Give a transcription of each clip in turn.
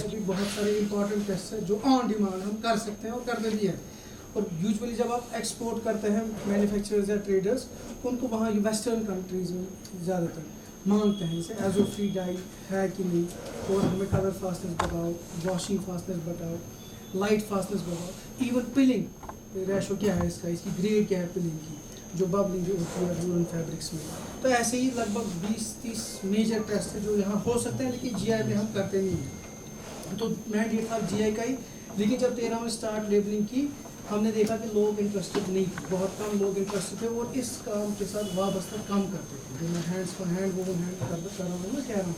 अभी बहुत सारे इंपॉर्टेंट टेस्ट हैं जो ऑन डिमांड हम कर सकते हैं और करते भी हैं। और यूजुअली जब आप एक्सपोर्ट करते हैं मैन्युफैक्चरर्स या ट्रेडर्स, उनको वहाँ वेस्टर्न कंट्रीज़ में ज़्यादातर मांगते हैं जैसे एजो फ्री डाई है कि नहीं, और हमें कलर फास्टनेस बताओ, वॉशिंग फास्टनेस बताओ, लाइट फास्टनेस बताओ, इवन पिलिंग रेशो क्या है इसका, इसकी ग्रेड क्या है पिलिंग की, जो बबलिंग जो होती है वूलन फैब्रिक्स में। तो ऐसे ही लगभग 20-30 मेजर टेस्ट है जो यहाँ हो सकते हैं, लेकिन जीआई में हम करते नहीं हैं। तो मैंडेट था जीआई का ही, लेकिन जब 13 में स्टार्ट लेबलिंग की, हमने देखा कि लोग इंटरेस्टेड नहीं थे, बहुत कम लोग इंटरेस्टेड थे और इस काम के साथ वाबस्ता कम करते थे। जो मैं हैंड्स को हैंड वोवन हैंड कर रहा हूँ, मैं कह रहा हूँ,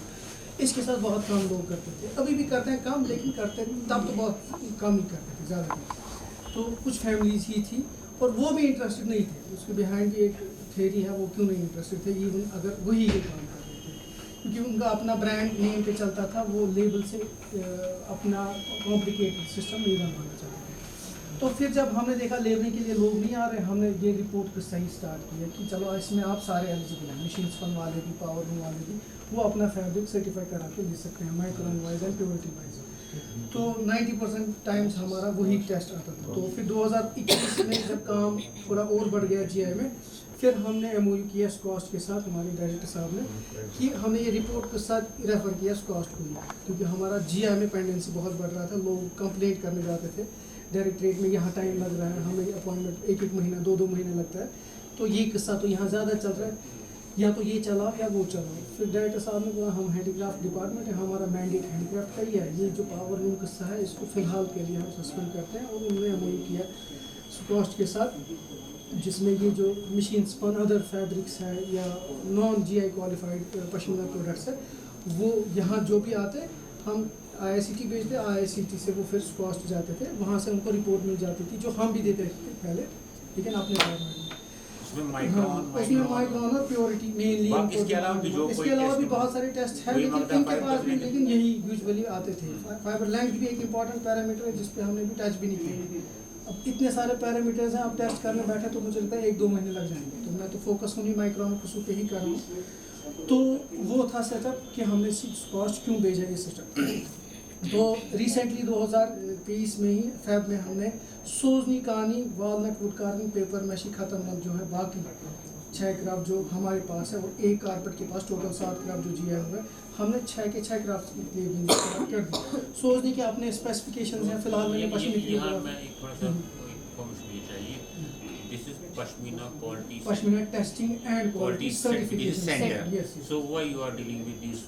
इसके साथ बहुत कम लोग करते थे। अभी भी करते हैं कम, लेकिन करते तब तो बहुत कम ही करते थे, ज़्यादा नहीं। तो कुछ फैमिलीज ही थी और वो भी इंटरेस्टेड नहीं थे। उसके बिहाइंड भी एक थ्योरी है, वो क्यों नहीं इंटरेस्टेड थे, इवन अगर वही ये काम कर रहे थे, क्योंकि उनका अपना ब्रांड नेम पे चलता था, वो लेबल से अपना कॉम्प्लिकेटेड सिस्टम नहीं बनवाना चाहते थे। तो फिर जब हमने देखा लेबलिंग के लिए लोग नहीं आ रहे, हमने ये रिपोर्ट को सही स्टार्ट किया कि चलो इसमें आप सारे एलिजिबल हैं, मशीन स्पन वाले भी, पावर लूम वाले भी, वो अपना फैब्रिक सर्टिफाई करा के ले सकते हैं micron wise and purity wise. तो 90% टाइम्स हमारा वही टेस्ट आता था। तो फिर 2021 में जब काम थोड़ा और बढ़ गया जीआई में, फिर हमने एमओयू किया स्कॉस्ट के साथ, हमारे डायरेक्टर साहब ने, कि हमने ये रिपोर्ट के साथ रेफर किया स्कॉस्ट को ही, क्योंकि हमारा जीआई में पेंडेंसी बहुत बढ़ रहा था, लोग कंप्लेंट करने जाते थे डायरेक्टरेट में, यहाँ टाइम लग रहा है, हमें अपॉइंटमेंट 1-1 महीना 2-2 महीने लगता है। तो ये किस्सा तो यहाँ ज़्यादा चल रहा है, या तो ये चलाओ या वो चलाओ। फिर डायरेक्टर साहब ने बोला हम हैंडीक्राफ्ट डिपार्टमेंट है, हमारा मैंडेट हैंडीक्राफ्ट का ही है, ये जो पावर लूम किस्सा है इसको फ़िलहाल के लिए हम सस्पेंड करते हैं। और उन्होंने एमओयू किया स्कॉस्ट के साथ, जिसमें ये जो मशीन स्पन अदर फैब्रिक्स है या non GI qualified pashmina products है, वो यहाँ जो भी आते हम आईआईसीटी भेजते, आईआईसीटी से वो फिर स्कॉस्ट जाते थे, वहाँ से उनको रिपोर्ट मिल जाती थी, जो हम भी देते थे पहले, लेकिन अपने गवर्नमेंट में उसमें माइक्रोन और प्योरिटी मेनली। इसके अलावा भी बहुत सारे टेस्ट हैं, लेकिन इनके पास भी, लेकिन यही यूजुअली आते थे। फाइबर लेंथ भी एक इंपॉर्टेंट पैरामीटर है, जिस पे हमने भी टच भी नहीं किया। अब इतने सारे पैरामीटर्स हैं, आप टेस्ट करने बैठे तो मुझे लगता है 1-2 महीने लग जाएंगे। तो मैं तो फोकस उन्हीं माइक्रोन कुसू पे ही कर रहा हूँ। तो वो था सेटअप कि हमने स्कॉस्ट क्यों भेजा ये सिस्टम। तो रिसेंटली 2023 में ही फेब में हमने सोजनी कहानी, walnut wood carving, paper meshy खत्म जो है, बाकी 6 क्राफ्ट जो हमारे पास है और एक कारपेट के पास टोटल 7 क्राफ्ट जो जीआई हुआ है, हमने 6 के 6 क्राफ्ट के लिए भी कर दी। सोजनी के अपने स्पेसिफिकेशंस हैं, फिलहाल मैंने pashmina testing and quality certification centre. Yes. So why you are dealing with these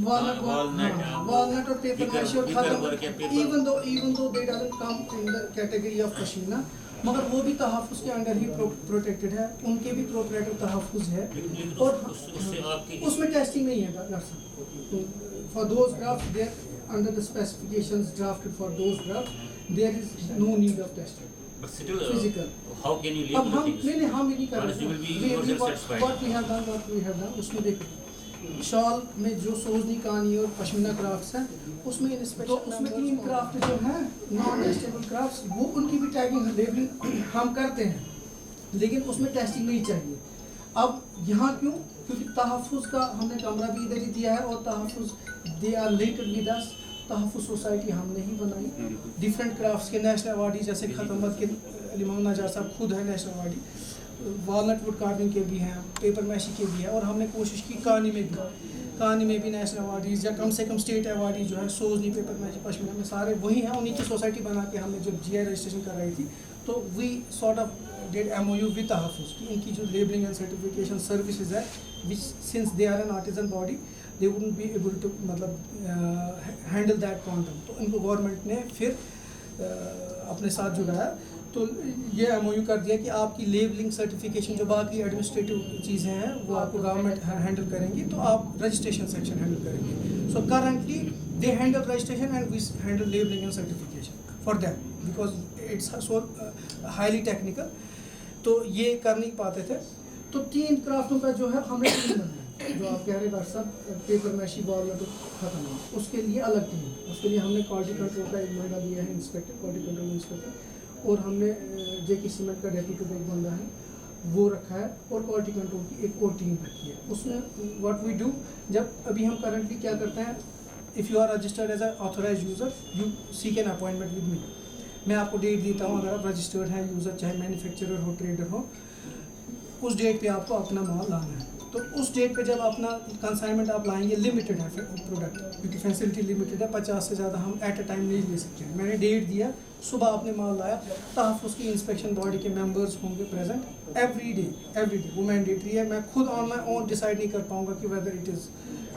walnut और पेपर मैशी और खत्म, even though they doesn't come in the category of pashmina, मगर वो भी तहफ़्फ़ुज़ के अंडर ही प्रोटेक्टेड है, उनके भी प्रोप्राइटर तहफ़्फ़ुज़ है, और उसमें टेस्टिंग नहीं है डॉक्टर साहब। For those craft there under the specifications drafted for those craft there is no need of testing. But still, physical. How can you leave the things? नहीं हम ये नहीं कर Honestly, will be yourself satisfied. What we have done, उसमें देखो shawl में जो सोजनी कहानी और पश्मीना क्राफ्ट्स हैं, उसमें इंस्पेक्शन, तो उसमें 3 क्राफ्ट जो हैं नॉन टेस्टेबल क्राफ्ट्स, वो उनकी भी टैगिंग लेबलिंग हम करते हैं, लेकिन उसमें टेस्टिंग नहीं चाहिए। अब यहाँ क्यों? क्योंकि तहफ़्फ़ुज़ का हमने कमरा भी इधर ही दिया है, और तहफ़्फ़ुज़ दे are linked with us. Tahaffuz society हमने ही बनाई। डिफरेंट क्राफ्ट्स के नेशनल अवार्डी, जैसे खतमत के इमाम नजार साहब खुद है national awardee, walnut wood carving के भी हैं, पेपर मैशी के भी हैं, और हमने कोशिश की कहानी में भी नेशनल अवार्डीज़, या कम से कम स्टेट अवार्डी जो है सोजनी, पेपर मैशी, पश्मीना में सारे वही हैं। उन्हीं की सोसाइटी बना के हमने जब जीआई रजिस्ट्रेशन कराई थी, तो we sort of did MOU with Tahaffuz की इनकी जो लेबलिंग एंड सर्टिफिकेशन सर्विसेज है, which since they are an artisan body, they wouldn't be able to मतलब हैंडल दैट क्वांटम। तो इनको गवर्नमेंट ने फिर अपने साथ जुड़ाया, तो ये एमओयू कर दिया कि आपकी लेबलिंग सर्टिफिकेशन जो बाकी एडमिनिस्ट्रेटिव चीज़ें हैं वो आपको गवर्नमेंट हैंडल करेंगी, तो आप रजिस्ट्रेशन सेक्शन हैंडल करेंगे। So currently they handle registration and we handle labelling and certification for them, because it's so highly technical, तो ये कर नहीं पाते थे। तो 3 क्राफ्टों का जो है हमने टीम बनाया, जो आप कह रहे हैं सब पेपर मैशी, वॉलनट खत्म है, उसके लिए अलग टीम। उसके लिए हमने क्वालिटी कंट्रोल का एक बंदा दिया है, इंस्पेक्टर, क्वालिटी कंट्रोल इंस्पेक्टर, और हमने जेके सीमेंट का डेप्यूटी एक बंदा है, वो रखा है और क्वालिटी कंट्रोल की एक और टीम रखी है। उसमें व्हाट वी डू, जब अभी हम करंटली क्या करते हैं, if you are registered as a authorise user you seek an appointment with me. मैं आपको डेट देता हूँ, अगर आप रजिस्टर्ड हैं यूज़र, चाहे मैन्युफैक्चरर हो ट्रेडर हो, उस डेट पे आपको अपना माल लाना है। तो उस डेट पे जब अपना कंसाइनमेंट आप लाएंगे, लिमिटेड है प्रोडक्ट क्योंकि फैसिलिटी लिमिटेड है, 50 से ज़्यादा हम एट अ टाइम नहीं ले सकते हैं। मैंने डेट दिया, सुबह आपने माल लाया, तहफ़्फ़ुज़ की इंस्पेक्शन बॉडी के मेंबर्स होंगे प्रेजेंट एवरी डे, वो मैंडेटरी है। मैं खुद ऑन माई ओन डिसाइड नहीं कर पाऊँगा कि वेदर इट इज़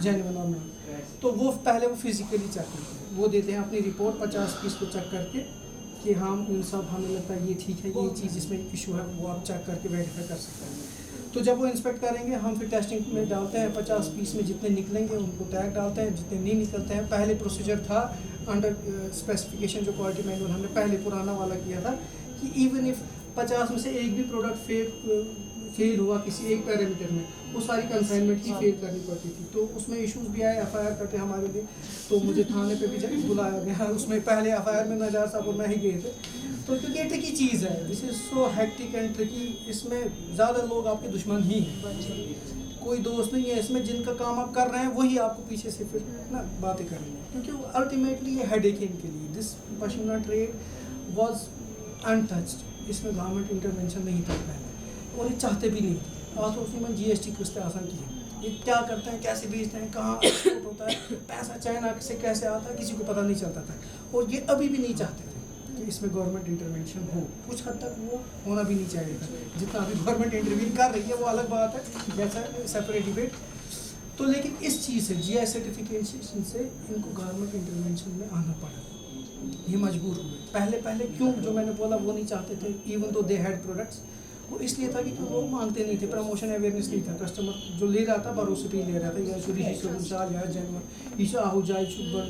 जेन्युइन और नॉट। तो वो पहले वो फिजिकली चेक करते हैं, वो देते हैं अपनी रिपोर्ट 50 पीस को चेक करके कि हाँ उन सब हमें लगता है ये ठीक है, ये चीज़ इसमें इशू है, वो आप चेक करके वेरीफाई कर सकते हैं। तो जब वो इंस्पेक्ट करेंगे, हम फिर टेस्टिंग में डालते हैं। 50 पीस में जितने निकलेंगे उनको टैग डालते हैं, जितने नहीं निकलते हैं। पहले प्रोसीजर था अंडर स्पेसिफिकेशन, जो क्वालिटी मैनुअल हमने पहले पुराना वाला किया था, कि इवन इफ़ 50 में से एक भी प्रोडक्ट फेल हुआ किसी एक पैरामीटर में, वो सारी कंसाइनमेंट ही फेल करनी पड़ती थी। तो उसमें इश्यूज भी आए, FIR करते हमारे लिए, तो मुझे थाने पे भी जब बुलाया गया, उसमें पहले FIR में नजार साहब और मैं ही गए थे। तो क्योंकि ट्रिकी चीज़ है, this is so hectic and tricky, इसमें ज़्यादा लोग आपके दुश्मन ही हैं, कोई दोस्त नहीं है इसमें। जिनका काम आप कर रहे हैं वही आपको पीछे से फिर ना बातें करेंगे, क्योंकि अल्टीमेटली ये हेडेक है इनके लिए। This pashmina trade was untouched, इसमें गवर्नमेंट इंटरवेंशन नहीं था पहले, और ये चाहते भी नहीं थे। और तो उसमें GST किस्तें आसान की है, ये क्या करते हैं, कैसे बेचते हैं, कहाँ एक्सपोर्ट होता है, पैसा चाइना से कैसे आता है, किसी को पता नहीं चलता था। और ये अभी भी नहीं चाहते थे कि इसमें गवर्नमेंट इंटरवेंशन हो। कुछ हद तक वो होना भी नहीं चाहिए था। जितना अभी गवर्नमेंट इंटरवीन कर रही है वो अलग बात है, जैसा सेपरेट डिबेट। तो लेकिन इस चीज़ से, GI सर्टिफिकेशन से इनको गवर्नमेंट इंटरवेंशन में आना पड़ा, ये मजबूर हुए। पहले क्यों, जो मैंने बोला, वो नहीं चाहते थे, even though they had products. वो इसलिए था कि लोग मांगते नहीं थे, प्रमोशन अवेयरनेस नहीं था, कस्टमर जो ले रहा था भरोसे पे ही ले रहा था। या छुरी शाल या जैनवन ईशा आहू जाए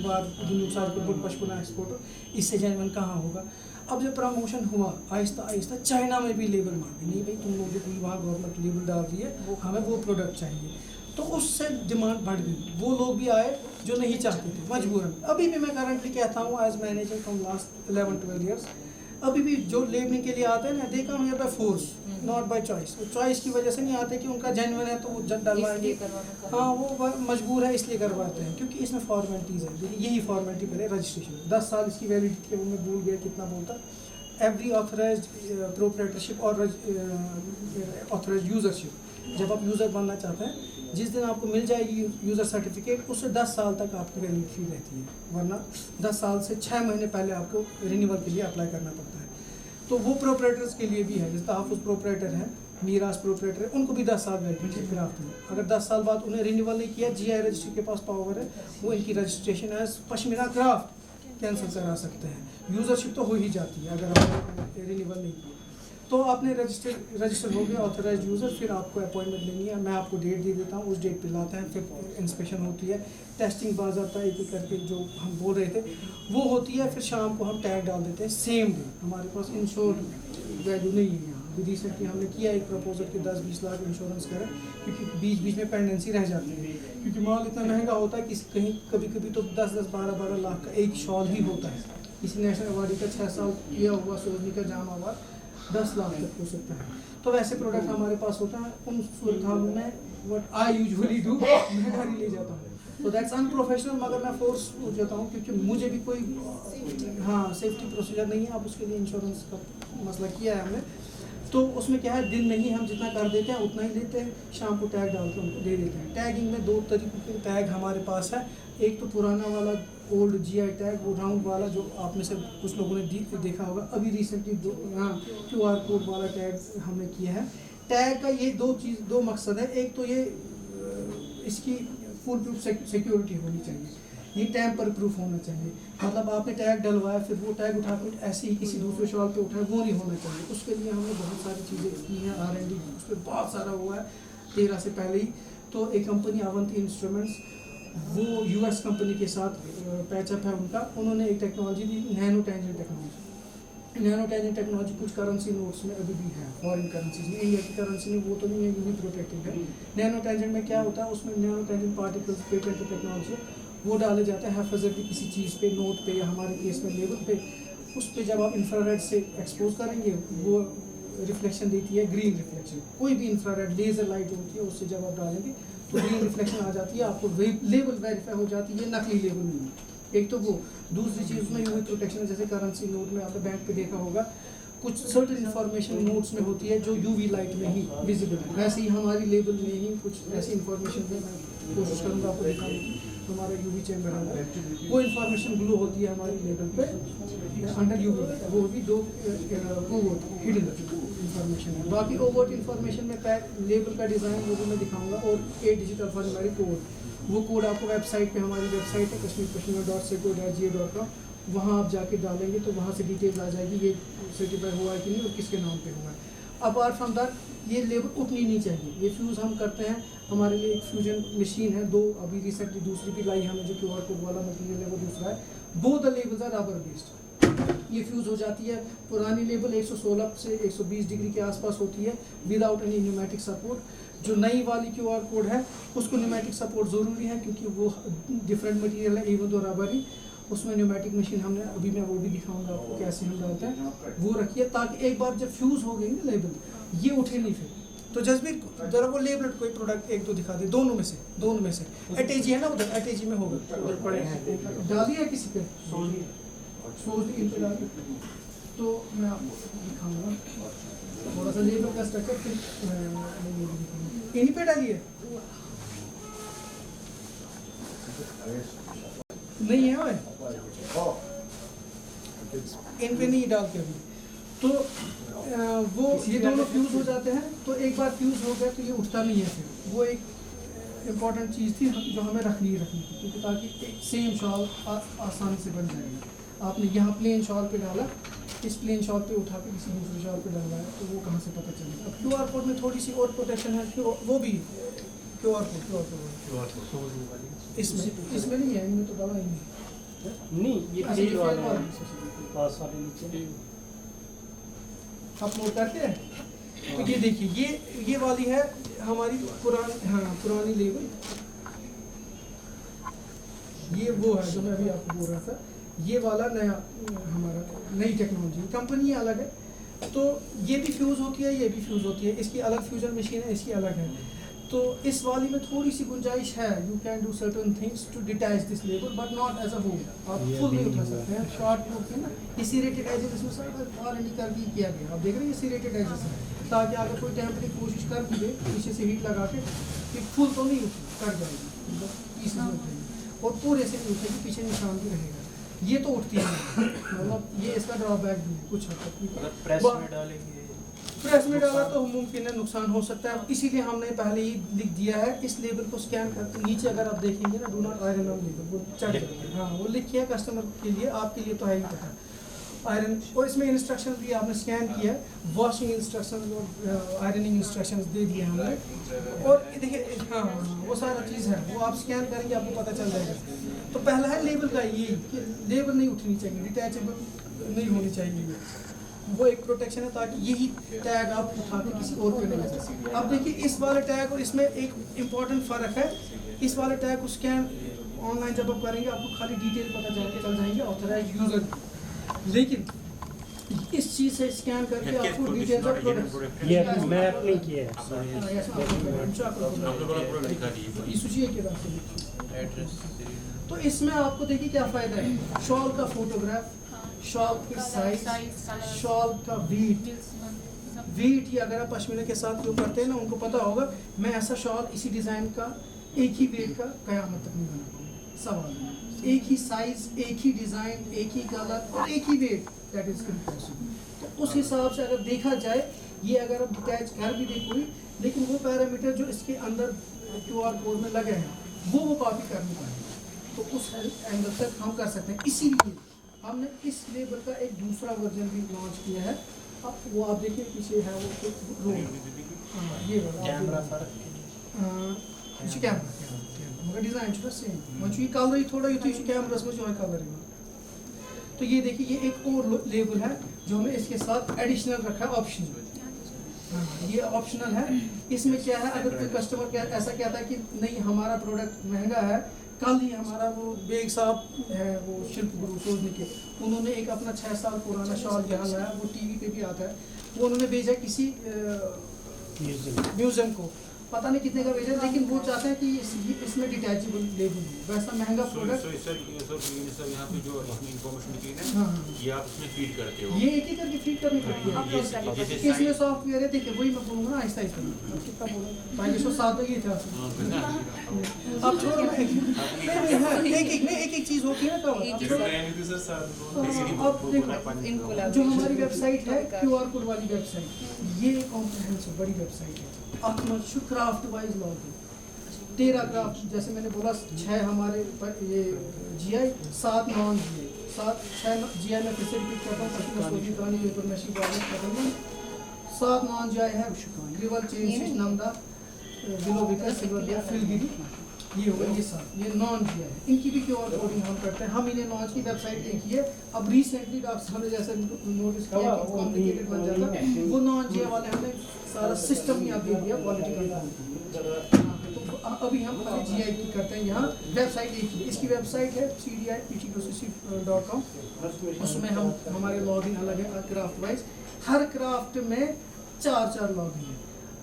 बार नुकसान को बुट पचपना एक्सपोर्ट, इससे जैनवन कहाँ होगा। अब जब प्रमोशन हुआ, आहिस्ता आहिस्ता चाइना में भी लेबल मांगे, नहीं भाई तुम लोग जो कोई वहाँ गवर्नमेंट लेबल डाल रही है, वो हमें वो प्रोडक्ट चाहिए। तो उससे डिमांड बढ़ गई, वो लोग भी आए जो नहीं चाहते थे मजबूरन। अभी भी मैं करंटली कहता हूँ as manager from last 11-12 years, अभी भी जो लेबलिंग के लिए आते हैं ना, they come here by force, not by choice. वो चॉइस की वजह से नहीं आते कि उनका जेन्युइन है तो वो जब डलवाएंगे, हाँ वो मजबूर है इसलिए करवाते हैं, क्योंकि इसमें फॉर्मेलिटीज़ है। देखिए यही फॉर्मेलिटी पहले रजिस्ट्रेशन, 10 साल इसकी वैलिडिटी है, वो मैं भूल गया कितना बोलता। एवरी ऑथराइज्ड प्रोप्राइटरशिप और ऑथराइज्ड यूज़रशिप, जब आप यूज़र बनना चाहते हैं, जिस दिन आपको मिल जाएगी यूज़र सर्टिफिकेट, उससे 10 साल तक आपकी वैलिडिटी रहती है, वरना 10 साल से 6 महीने पहले आपको रिन्यूअल के लिए अप्लाई करना पड़ता है। तो वो प्रोपरेटर्स के लिए भी है, जैसे तहफ़्फ़ुज़ प्रोपरेटर है, मीरास प्रोपरेटर है, उनको भी 10 साल वैलिडिटी क्राफ्ट में। अगर 10 साल बाद उन्हें रिन्यूअल नहीं किया, GI रजिस्ट्री के पास पावर है, वो इनकी registration as pashmina craft cancel करा सकते हैं। यूज़रशिप तो हो ही जाती है अगर आपने रिन्यूअल नहीं किया। तो आपने रजिस्टर हो गया ऑथराइज यूज़र, फिर आपको अपॉइंटमेंट लेनी है, मैं आपको डेट दे देता हूँ, उस डेट पे लाते हैं, फिर इंस्पेक्शन होती है, टेस्टिंग बाज़ाब्ता एक एक करके जो हम बोल रहे थे वो होती है। फिर शाम को हम टैग डाल देते हैं सेम डे। हमारे पास इंश्योर वैल्यू नहीं है यहाँ। अभी रिसेंटली हमने किया एक प्रपोजल कि 10-20 लाख इंश्योरेंस करें, क्योंकि बीच बीच में पेंडेंसी रह जाती है, क्योंकि माल इतना महंगा होता है कि कहीं कभी कभी तो 10-10, 12-12 लाख का एक शॉल ही होता है। किसी नेशनल अवार्डी का 6 साल किया हुआ सोजनी का जाम अवार्ड 10 लाख तक हो सकता है। तो वैसे प्रोडक्ट हमारे पास होता है। उन सूरत हालों में व्हाट आई यूजुअली डू, मैं घर ही ले जाता हूँ। तो दैट्स अनप्रोफेशनल, मगर मैं फोर्स हो जाता हूँ, क्योंकि मुझे भी कोई सेफ्टी प्रोसीजर नहीं है। अब उसके लिए इंश्योरेंस का मसला किया है हमने, तो उसमें क्या है, दिन में ही हम जितना कर देते हैं उतना ही लेते हैं, शाम को टैग डाल के उनको दे देते हैं। टैगिंग में 2 तरीकों के टैग हमारे पास है। एक तो पुराना वाला ओल्ड GI टैग, वो राउंड वाला जो आप में से कुछ लोगों ने देखा होगा। अभी रिसेंटली QR कोड वाला टैग हमने किया है। टैग का ये दो मकसद है। एक तो ये इसकी फुल प्रूफ सिक्योरिटी होनी चाहिए, ये टैम्पर प्रूफ होना चाहिए। मतलब आपने टैग डलवाया, फिर वो टैग उठा कर ऐसे ही किसी दूसरे शॉल पे उठाए, वो नहीं होना चाहिए। उसके लिए हमने बहुत सारी चीज़ें की हैं, R&D उस पर बहुत सारा हुआ है 13 से पहले ही। तो एक कंपनी अवंती इंस्ट्रूमेंट्स, वो US कंपनी के साथ पैचअप है उनका। उन्होंने एक टेक्नोलॉजी दी, nano tangent technology. Nano tangent technology कुछ करेंसी नोट्स में अभी भी है, फॉरेन करेंसीज में। इंडिया की करेंसी में वो तो नहीं है, ये भी प्रोटेक्टेड है। नैनो टेंजेंट में क्या होता है, उसमें nano tangent particles, patent technology, वो डाले जाते हैं हैफजर्टली किसी चीज़ पे, नोट पे, या हमारे केस में लेबल पे। उस पर जब आप इंफ्रारेड से एक्सपोज करेंगे, वो रिफ्लेक्शन देती है, ग्रीन रिफ्लेक्शन। कोई भी इंफ्रारेड लेज़र लाइट होती है उससे जब आप डालेंगे तो ग्रीन रिफ्लेक्शन आ जाती है, आपको लेबल वेरीफाई हो जाती है, नकली लेबल नहीं है। एक तो वो, दूसरी चीज़ में यूवी प्रोटेक्शन है, जैसे करेंसी नोट में आपने बैंक पे देखा होगा कुछ सर्टेन इंफॉर्मेशन नोट्स में होती है जो यूवी लाइट में ही विजिबल है, वैसे ही हमारी लेबल में ही कुछ ऐसी इंफॉर्मेशन में मैं कोशिश करूँगा आपको दिखाने की। हमारा यूवी चैम्बर है, वो इंफॉर्मेशन ग्लो होती है हमारी लेबल पे अंडर यूवी, वो भी दो हिडन इंफॉर्मेशन है। बाकी ओवर्ट इंफॉर्मेशन में पैक लेबल का डिज़ाइन वो भी मैं दिखाऊंगा, और 8 डिजिट अल्फान्यूमेरिक कोड, वो कोड आपको वेबसाइट पे, हमारी वेबसाइट है kashmirpashmina.seco.ga.com, वहाँ आप जाके डालेंगे तो वहाँ से डिटेल आ जाएगी ये सर्टिफाई हुआ है कि नहीं और किसके नाम पे हुआ है। अपार्ट फ्रॉम दैट ये लेबल उठनी नहीं चाहिए। ये फ्यूज़ हम करते हैं, हमारे लिए एक फ्यूजन मशीन है, 2 अभी रिसेंटली दूसरी भी लाई हमें, जो QR कोड वाला मटीरियल है वो दूसरा है। Both the labels are rubber based. ये फ्यूज़ हो जाती है, पुरानी लेबल 116 से 120 डिग्री के आसपास होती है विदाउट एनी न्यूमेटिक सपोर्ट। जो नई वाली QR कोड है उसको न्यूमेटिक सपोर्ट ज़रूरी है क्योंकि वो डिफरेंट मटीरियल है, इवन तो रबर ही, उसमें न्यूमेटिक मशीन हमने, अभी मैं वो भी दिखाऊंगा आपको कैसे हम डालते हैं, वो रखिए ताकि एक बार जब फ्यूज़ हो गई ना लेबल, ये उठे नहीं फिर। तो जसबीर जरा वो लेबल कोई प्रोडक्ट एक दो दिखा दे, दोनों में से एटेजी है ना, उधर एटेजी में होगा, डाली है किसी पे सोच इन पे डाली, तो मैं आपको दिखाऊंगा थोड़ा सा लेबल का स्ट्रक्चर, फिर इन्हीं पे डालिए, नहीं है भाई इन पे नहीं डालते अभी। तो वो ये दोनों फ्यूज़ हो जाते हैं, तो एक बार फ्यूज़ हो गया तो ये उठता नहीं है फिर। वो एक इम्पॉर्टेंट चीज़ थी जो हमें रखनी थी, क्योंकि ताकि एक सेम शॉल आसानी से बन जाएगा। आपने यहाँ प्लेन शॉल पे डाला, इस प्लेन शॉल पे उठा के किसी दूसरे शॉल पे डलवाया तो वो कहाँ से पता चलेगा। अब QR कोड में थोड़ी सी और प्रोटेक्शन है, वो भी QR कोड इसमें नहीं है, इनमें तो डाला ही नहीं, ये तेल वाला है, पास वाले नीचे अपलोड करते हैं। तो ये देखिए, ये वाली है हमारी पुरानी लेबल, ये वो है जो मैं अभी आपको बोल रहा था, ये वाला नया हमारा नई टेक्नोलॉजी, कंपनी अलग है। तो ये भी फ्यूज़ होती है, ये भी फ्यूज़ होती है, इसकी अलग फ्यूजन मशीन है, इसकी अलग है। तो इस वाली में थोड़ी सी गुंजाइश है, you can do certain things to detach this label but not as a whole. आप फुल नहीं उठा सकते हैं, शॉर्ट होते हैं ना, ये सीरेटेड एजेस इसमें सब R&D कर भी किया गया, आप देख रहे हैं ये सीरेटेड एजेस है, ताकि अगर कोई टेम्परेरी कोशिश कर भी दे पीछे से हीट लगा के, ये फुल तो नहीं उठेगी, कट जाएगी, पीसेस में उठेगी और पूरे से नहीं उठेगी, पीछे निशान भी रहेगा। ये तो उठती है, मतलब ये इसका ड्रॉबैक भी है कुछ हद तक। प्रेस में डालेंगे, प्रेस में डाला तो मुमकिन है नुकसान हो सकता है, इसीलिए हमने पहले ही लिख दिया है, इस लेबल को स्कैन करके नीचे अगर आप देखेंगे ना, do not iron on label, वो चढ़ जाएगा, हाँ वो लिखिए कस्टमर के लिए, आपके लिए तो है ही पता आयरन। और इसमें इंस्ट्रक्शन भी आपने स्कैन किया है, वॉशिंग इंस्ट्रक्शन और आयरनिंग इंस्ट्रक्शन दे दिए हमने। और देखिए हाँ वो सारा चीज़ है, वो आप स्कैन करेंगे आपको पता चल जाएगा। तो पहला है लेबल का ये कि लेबल नहीं उठनी चाहिए, डिटैचेबल नहीं होनी चाहिए, वो एक प्रोटेक्शन है ताकि यही टैग आप उठा के किसी और पे नहीं जा सकते। अब देखिए इस वाले टैग और इसमें एक इम्पॉर्टेंट फ़र्क है, इस वाले टैग को स्कैन ऑनलाइन जब आप करेंगे आपको खाली डिटेल पता चल जाएंगे ऑथराइज्ड यूज़र, लेकिन इस चीज़ से स्कैन करके आपको डिटेल्स ऑफ प्रोडक्ट ये मैं अपने किया है तो इसमें आपको देखिए क्या फ़ायदा है, शॉल का फोटोग्राफ, शॉल की साइज, शॉल का वीट ये अगर आप पश्मीना के साथ जो करते हैं ना उनको पता होगा, मैं ऐसा शॉल इसी डिज़ाइन का एक ही वेट का क़यामत तक नहीं बना पाऊंगा। सवाल एक ही साइज, एक ही डिज़ाइन, एक ही कलर और एक ही वेट, दैट इज़ इम्पॉसिबल। तो उस हिसाब से अगर देखा जाए, ये अगर आप डिटैच कर भी दे कोई, लेकिन वो पैरामीटर जो इसके अंदर QR कोड में लगे हैं वो कॉपी कर नहीं पाएंगे, तो उस एंगल तक हम कर सकते हैं। इसीलिए हमने इस लेबल का एक दूसरा वर्जन भी लॉन्च किया है। अब वो आप देखिए पीछे है वो ये वाला कैमरा मगर डिज़ाइन छुट्टा सेम वह कलर थोड़ा यूँ कैमरास में जो कलर। तो ये देखिए ये एक और लेबल है जो हमें इसके साथ एडिशनल रखा है, ऑप्शनल। ये ऑप्शनल है। इसमें क्या है, अगर कोई कस्टमर क्या ऐसा कहता है कि नहीं हमारा प्रोडक्ट महंगा है, कल ही हमारा वो बेग साहब है वो शिल्प गुरु सोचने के, उन्होंने एक अपना 6 साल पुराना शॉल यहाँ लाया, वो टीवी पे भी आता है, वो उन्होंने भेजा किसी म्यूजियम को, पता नहीं कितने का भेजा, लेकिन वो चाहते हैं कि इसमें डिटैचेबल लेबल हो, वैसा महंगा प्रोडक्ट। सर यहाँ पे जो इसमें इंफॉर्मेशन निकली है हाँ ना, ये आप उसमें फीड करते हो। ये एक ही करके फीड करनी पड़ती है। जैसे इसमें सॉफ्टवेयर है, देखिए वही मैं बोलूँगा ना आहिस्ता आहिस्ता, कितना बोलूँ 507 तो ये था। अब छोड़ो ना, एक एक चीज़ होती है ना, अब देखो जो हमारी वेबसाइट है QR कोड वाली वेबसाइट, ये कॉम्प्रिहेंसिव बड़ी वेबसाइट है। आपको क्राफ्ट वाइज लॉगिन 13 क्राफ्ट, जैसे मैंने बोला 6 हमारे ये GI, 7 नॉन GI, 6 GI में फिर से रिपीट करता हूँ ताकि मैं सोची कहानी पेपर मशीन को आगे खत्म हो। 7 नॉन GI है रिवर चेंज नमदा बिलो विकस सिल्वर या फिलगिरी, ये होगा ये 7, ये नॉन GI है। इनकी भी QR कोडिंग हम करते हैं। हम इन्हें लॉन्च की वेबसाइट देखी है, अब रिसेंटली डॉक्टर साहब ने जैसे नोटिस किया कि कॉम्प्लिकेटेड बन जाता है, वो नॉन GI वाले हमने सारा सिस्टम ही आप दे दिया क्वालिटी कंट्रोल। तो अभी हम पहले GI की करते हैं। यहाँ वेबसाइट एक ही, इसकी वेबसाइट है cdiptcc.com, उसमें हम हमारे लॉगिन अलग है क्राफ्ट वाइज। हर क्राफ्ट में 4 लॉगिन है।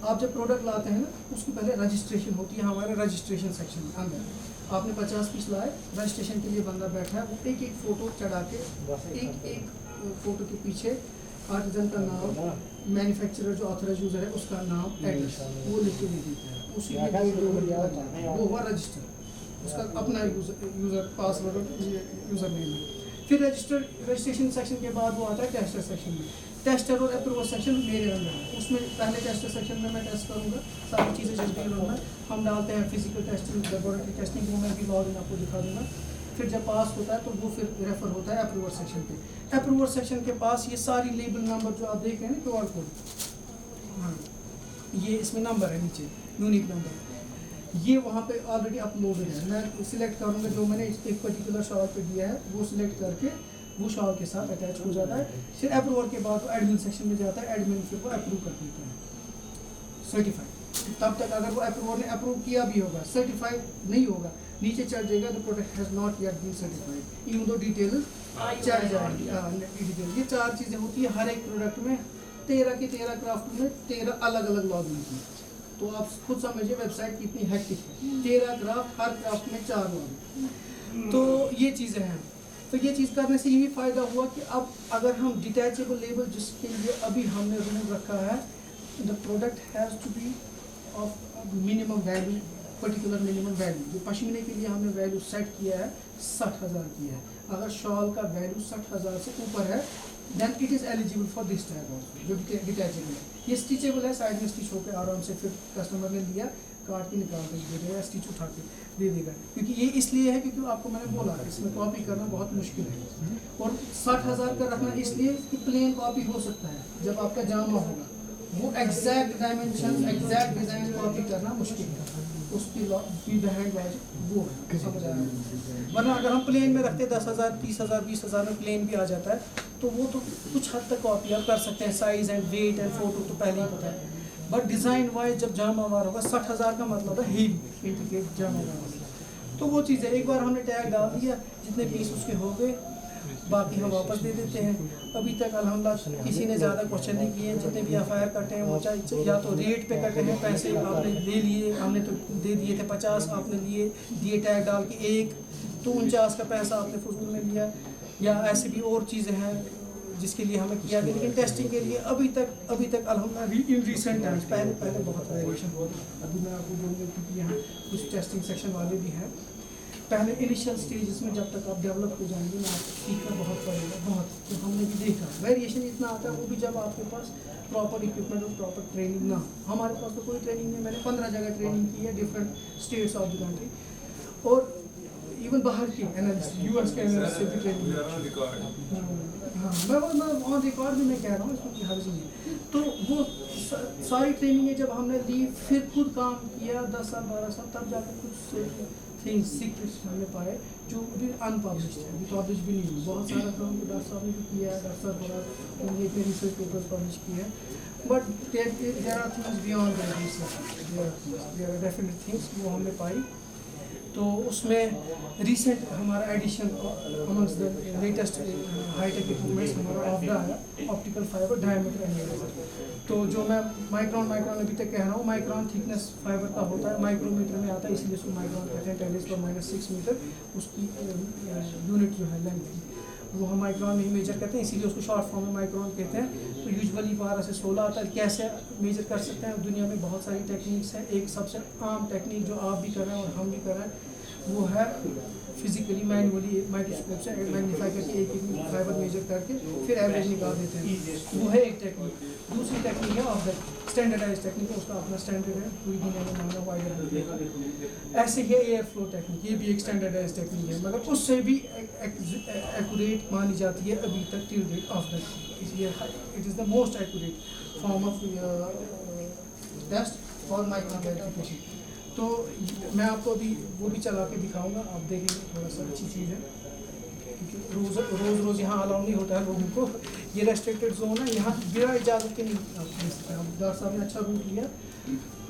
आप जब प्रोडक्ट लाते हैं ना, उसकी पहले रजिस्ट्रेशन होती है हमारे रजिस्ट्रेशन सेक्शन में अंदर। आपने 50 पीस लाए, रजिस्ट्रेशन के लिए बंदा बैठा है, वो एक एक फ़ोटो चढ़ा के एक फ़ोटो के पीछे आर्टिजन का नाम, मैन्युफैक्चरर जो ऑथराइज यूज़र है उसका नाम, एड्रेस वो लिख के दे देता है। उसी में वो हुआ रजिस्टर, उसका अपना यूज़र पासवर्ड यूज़र नेम है। फिर रजिस्ट्रेशन सेक्शन के बाद वो आता है टेस्टर सेक्शन में। टेस्टर और अप्रूवर सेक्शन मेरे अंदर है, उसमें पहले टेस्टर सेक्शन में मैं टेस्ट करूँगा सारी चीज़ें जिस भी में हम डालते हैं, फिजिकल टेस्टिंग, लेबोरेटरी टेस्टिंग, वो मैं भी लॉगिन आपको दिखा दूँगा। फिर जब पास होता है तो वो फिर रेफर होता है अप्रूवर सेक्शन पे। अप्रूवर सेक्शन के पास ये सारी लेबल नंबर जो आप देख रहे हैं ना QR कोड, हाँ ये इसमें नंबर है नीचे, यूनिक नंबर, ये वहाँ पे ऑलरेडी अपलोडेड है। मैं सिलेक्ट करूँगा जो मैंने एक पर्टिकुलर शॉल पे दिया है, वो सिलेक्ट करके वो शॉल के साथ अटैच हो जाता है। फिर अप्रूवर के बाद वो एडमिन सेक्शन में जाता है, एडमिन फिर वो अप्रूव कर देते हैं सर्टिफाइड। तब तक अगर वो अप्रूवर ने अप्रूव किया भी होगा, सर्टिफाइड नहीं होगा, नीचे चढ़ जाएगा the product has not yet been certified, even though detail चढ़ जाएगी। ये 4 चीज़ें होती है हर एक प्रोडक्ट में। 13 के 13 क्राफ्ट में 13 अलग अलग लॉगिन की, तो आप खुद समझिए वेबसाइट कितनी हेक्टिक है। 13 क्राफ्ट, हर क्राफ्ट में 4 लॉगिन, तो ये चीज़ें हैं। तो ये चीज़ करने से यही फ़ायदा हुआ कि अब अगर हम डिटैचेबल लेबल, जिसके लिए अभी हमने रूल रखा है, the product has to be of minimum value, particular minimum value. जो पश्मीने के लिए हमने वैल्यू सेट किया है 60,000 की है। अगर शॉल का वैल्यू 60,000 से ऊपर है then it is eligible for this tag also, जो डिटैचेबल है। ये स्टिचेबल है, साइड में स्टिच होकर आराम से फिर कस्टमर ने लिया काट के निकाल के दे देगा, स्टिच उठा के दे देगा। क्योंकि ये इसलिए है क्योंकि आपको मैंने बोला इसमें कॉपी करना बहुत मुश्किल है, और 60,000 का रखना इसलिए कि प्लेन कॉपी हो सकता है जब आपका जामा होगा, वो exact dimension exact design copy करना मुश्किल है, उसकी हैंड लॉजिक वो है, समझ आया। वरना अगर हम प्लेन में रखते 10,000 30,000 20,000 में प्लेन भी आ जाता है, तो वो तो कुछ हद तक कॉपी आप कर सकते हैं, size and weight and photo तो पहले ही पता है। बट डिज़ाइन वाइज जब जामावार होगा 60,000 का मतलब है हेवी इंट्रिकेट जामावार, तो वो चीज़ है। एक बार हमने टैग डाल दिया, जितने पीस उसके हो गए बाकी हम वापस दे देते हैं। अभी तक अल्हम्दुलिल्लाह किसी ने ज़्यादा क्वेश्चन नहीं किए। जितने भी FIR कटे हैं वो चाहे या तो रेट पे कटे हैं, पैसे आपने ले लिए, हमने तो दे दिए थे 50, आपने दिए टैग डाल के 1, तो 49 का पैसा आपने फजूल में लिया, या ऐसे भी और चीज़ें हैं जिसके लिए हमें किया गया। लेकिन टेस्टिंग के लिए अभी तक अल्हम्दुलिल्लाह इन रिसेंट टाइम्स, पहले बहुत वेरिएशन हुआ था। अभी मैं आपको बोलूँगा क्योंकि यहाँ कुछ टेस्टिंग सेक्शन वाले भी हैं। पहले इनिशियल स्टेजेस में जब तक आप डेवलप हो जाएंगे ना, आपको सीखना बहुत पड़ेगा, बहुत। तो हमने भी देखा वेरिएशन इतना आता है, वो भी जब आपके पास प्रॉपर इक्विपमेंट और प्रॉपर ट्रेनिंग ना। हमारे पास तो कोई ट्रेनिंग नहीं, मैंने 15 जगह ट्रेनिंग की है different states of the country, और इवन बाहर की एनालिस्ट US के एनालिस्ट से भी ट्रेनिंग। हाँ मैं ऑन रिकॉर्ड भी मैं कह रहा हूँ, इसमें कोई हर्ज नहीं है। तो वो सारी ट्रेनिंग जब हमने ली, फिर खुद काम किया 10 साल 12 साल, तब जाकर कुछ थिंग्स सीक्रेट्स हमने पाए जो अभी अनपब्लिश्ड है, अभी पब्लिश भी नहीं हुई। बहुत सारा काम तो डॉक्टर साहब ने भी किया है, डॉक्टर साहब बड़ा उन्होंने इतने रिसर्च पेपर्स पब्लिश किए हैं, but there are things beyond that research, there are definite things वो हमने पाई। तो उसमें रिसेंट हमारा addition among the latest hightech equipments हमारा ऑफ्डा है, ऑप्टिकल फाइबर डायमीटर एनालाइजर। तो जो मैं माइक्रॉन अभी तक कह रहा हूँ, माइक्रॉन थिकनेस फाइबर का होता है, माइक्रोमीटर में आता है, इसलिए उसको माइक्रॉन कहते हैं। 10⁻⁻⁶ मीटर उसकी यूनिट जो है लेंथ की, वो हम माइक्रॉन में ही मेजर करते हैं, इसीलिए उसको शॉर्ट फॉर्म में माइक्रॉन कहते हैं। तो यूजुअली 12 से 16 आता है। कैसे मेजर कर सकते हैं? दुनिया में बहुत सारी टेक्निक्स हैं। एक सबसे आम टेक्निक जो आप भी कर रहे हैं और हम भी कर रहे हैं, वो है फिजिकली मैनुअली माइक्रोस्कोप से मैग्नीफाई करके एक फाइबर मेजर करके फिर एवरेज निकाल देते हैं। वो है एक टेक्निक। दूसरी टेक्निक है ऑफ द स्टैंडर्डाइज टेक्निक, उसका अपना स्टैंडर्ड है, पूरी दुनिया में माना वाइडर। ऐसे ही एयर फ्लो टेक्निक, ये भी एक स्टैंडर्डाइज टेक्निक है, मगर उससे भी एक्यूरेट मानी जाती है अभी तक टिल डेट ऑफ द। इसलिए it is the most accurate form of test for micron verification. तो मैं आपको अभी वो भी चला के दिखाऊंगा, आप देखेंगे, थोड़ा सा अच्छी चीज़ है, क्योंकि रोज़ यहाँ अलाउ नहीं होता है लोगों को। ये रेस्ट्रिक्टेड जोन है, यहाँ बिना इजाज़त के नहीं आप दे सकते हैं। डॉक्टर साहब ने अच्छा रूट लिया,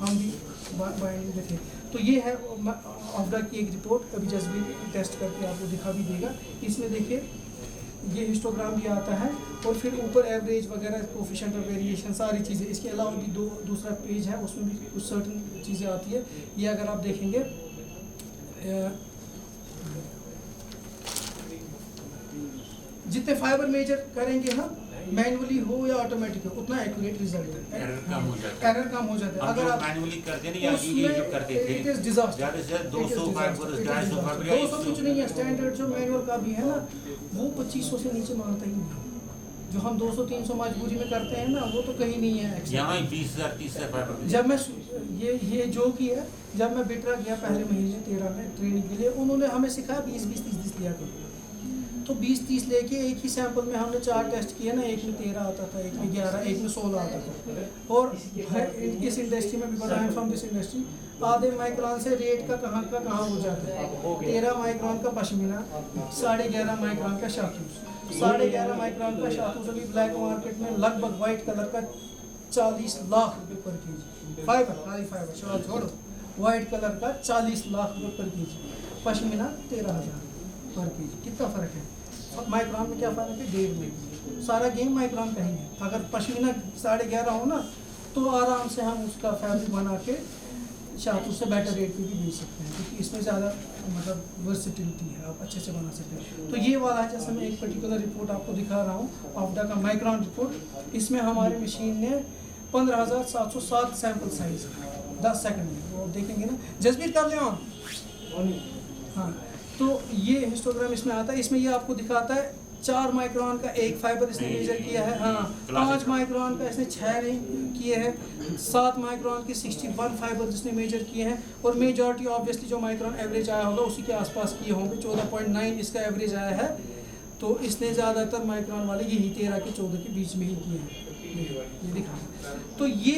हम भी बाइंडिंग में थे। तो ये है ऑफ्डा की एक रिपोर्ट, अभी जस्ट भी टेस्ट करके आपको दिखा भी देगा। इसमें देखिए ये हिस्टोग्राम भी आता है और फिर ऊपर एवरेज वगैरह कोफिशिएंट ऑफ वेरिएशन सारी चीज़ें। इसके अलावा भी दूसरा पेज है, उसमें भी कुछ सर्टन चीज़ें आती है। ये अगर आप देखेंगे जितने फाइबर मेजर करेंगे हम, मैनुअली हो या ऑटोमेटिक हो, उतना एक्यूरेट रिजल्ट है। एरर कम हो जाता है। एरर कम हो जाता है। अगर आप मैनुअली करते नहीं, या ये जो करते थे इट इज डिजास्टर। ज्यादा से ज्यादा 200 फाइबर 250 फाइबर 200 कुछ नहीं है। स्टैंडर्ड जो मैनुअल का भी है ना, वो 2500 से नीचे मांगता ही नहीं। जो हम 200-300 मजबूरी में करते हैं ना, वो तो कहीं नहीं है। यहाँ 20,000 30,000 फाइबर। जब मैं ये जो की है, जब मैं बिटरा गया पहले महीने 13 में ट्रेनिंग के लिए, उन्होंने हमें सिखाया 20-20 30-30 लिया करो। तो 20-30 लेके एक ही सैंपल में हमने 4 टेस्ट किए ना, एक में 13 आता था, एक में 11, एक में 16 आता था। और इस इंडस्ट्री में भी बड़ा है, फ्रॉम दिस इंडस्ट्री, आधे माइक्रॉन से रेट का कहाँ हो जाता है। 13 माइक्रॉन का पश्मीना, 11.5 माइक्रॉन का शातूस, 11.5 माइक्रॉन का शातूस अभी ब्लैक मार्केट में लगभग वाइट कलर का 40 लाख रुपये पर केजी। फाइबर, खाली फाइबर शाल छोड़ो, वाइट कलर का 40 लाख रुपये पर केजी, पश्मीना 13,000 पर केजी। कितना फ़र्क है? माइक्रॉन में क्या फ़र्क है? 1.5 में। सारा गेम माइक्रॉन का ही है। अगर पश्मीना 11.5 हो ना, तो आराम से हम उसका फैब्रिक बना के शायद उससे बेटर रेट पे भी बेच सकते हैं, क्योंकि इसमें ज़्यादा मतलब वर्सिटिलिटी है, आप अच्छे से बना सकते हैं। तो ये वाला है, जैसे मैं एक पर्टिकुलर रिपोर्ट आपको दिखा रहा हूँ, ऑफ्डा का माइक्रॉन रिपोर्ट। इसमें हमारी मशीन ने 15,707 सैम्पल साइज 10 सेकंड में, वो देखेंगे ना। जसबीर कर ले ऑन। हाँ, तो ये हिस्टोग्राम इसमें आता है। इसमें ये आपको दिखाता है 4 माइक्रॉन का एक फाइबर इसने मेजर किया है। हाँ, 5 माइक्रॉन का इसने 6 किए हैं, 7 माइक्रॉन के 61 फाइबर जिसने मेजर किए हैं, और मेजॉरिटी ऑब्वियसली जो माइक्रॉन एवरेज आया होगा उसी के आसपास किए होंगे। 14.9 इसका एवरेज आया है। तो इसने ज़्यादातर माइक्रॉन वाले यही 13 के 14 के बीच में ही किए हैं, ये दिखा। तो ये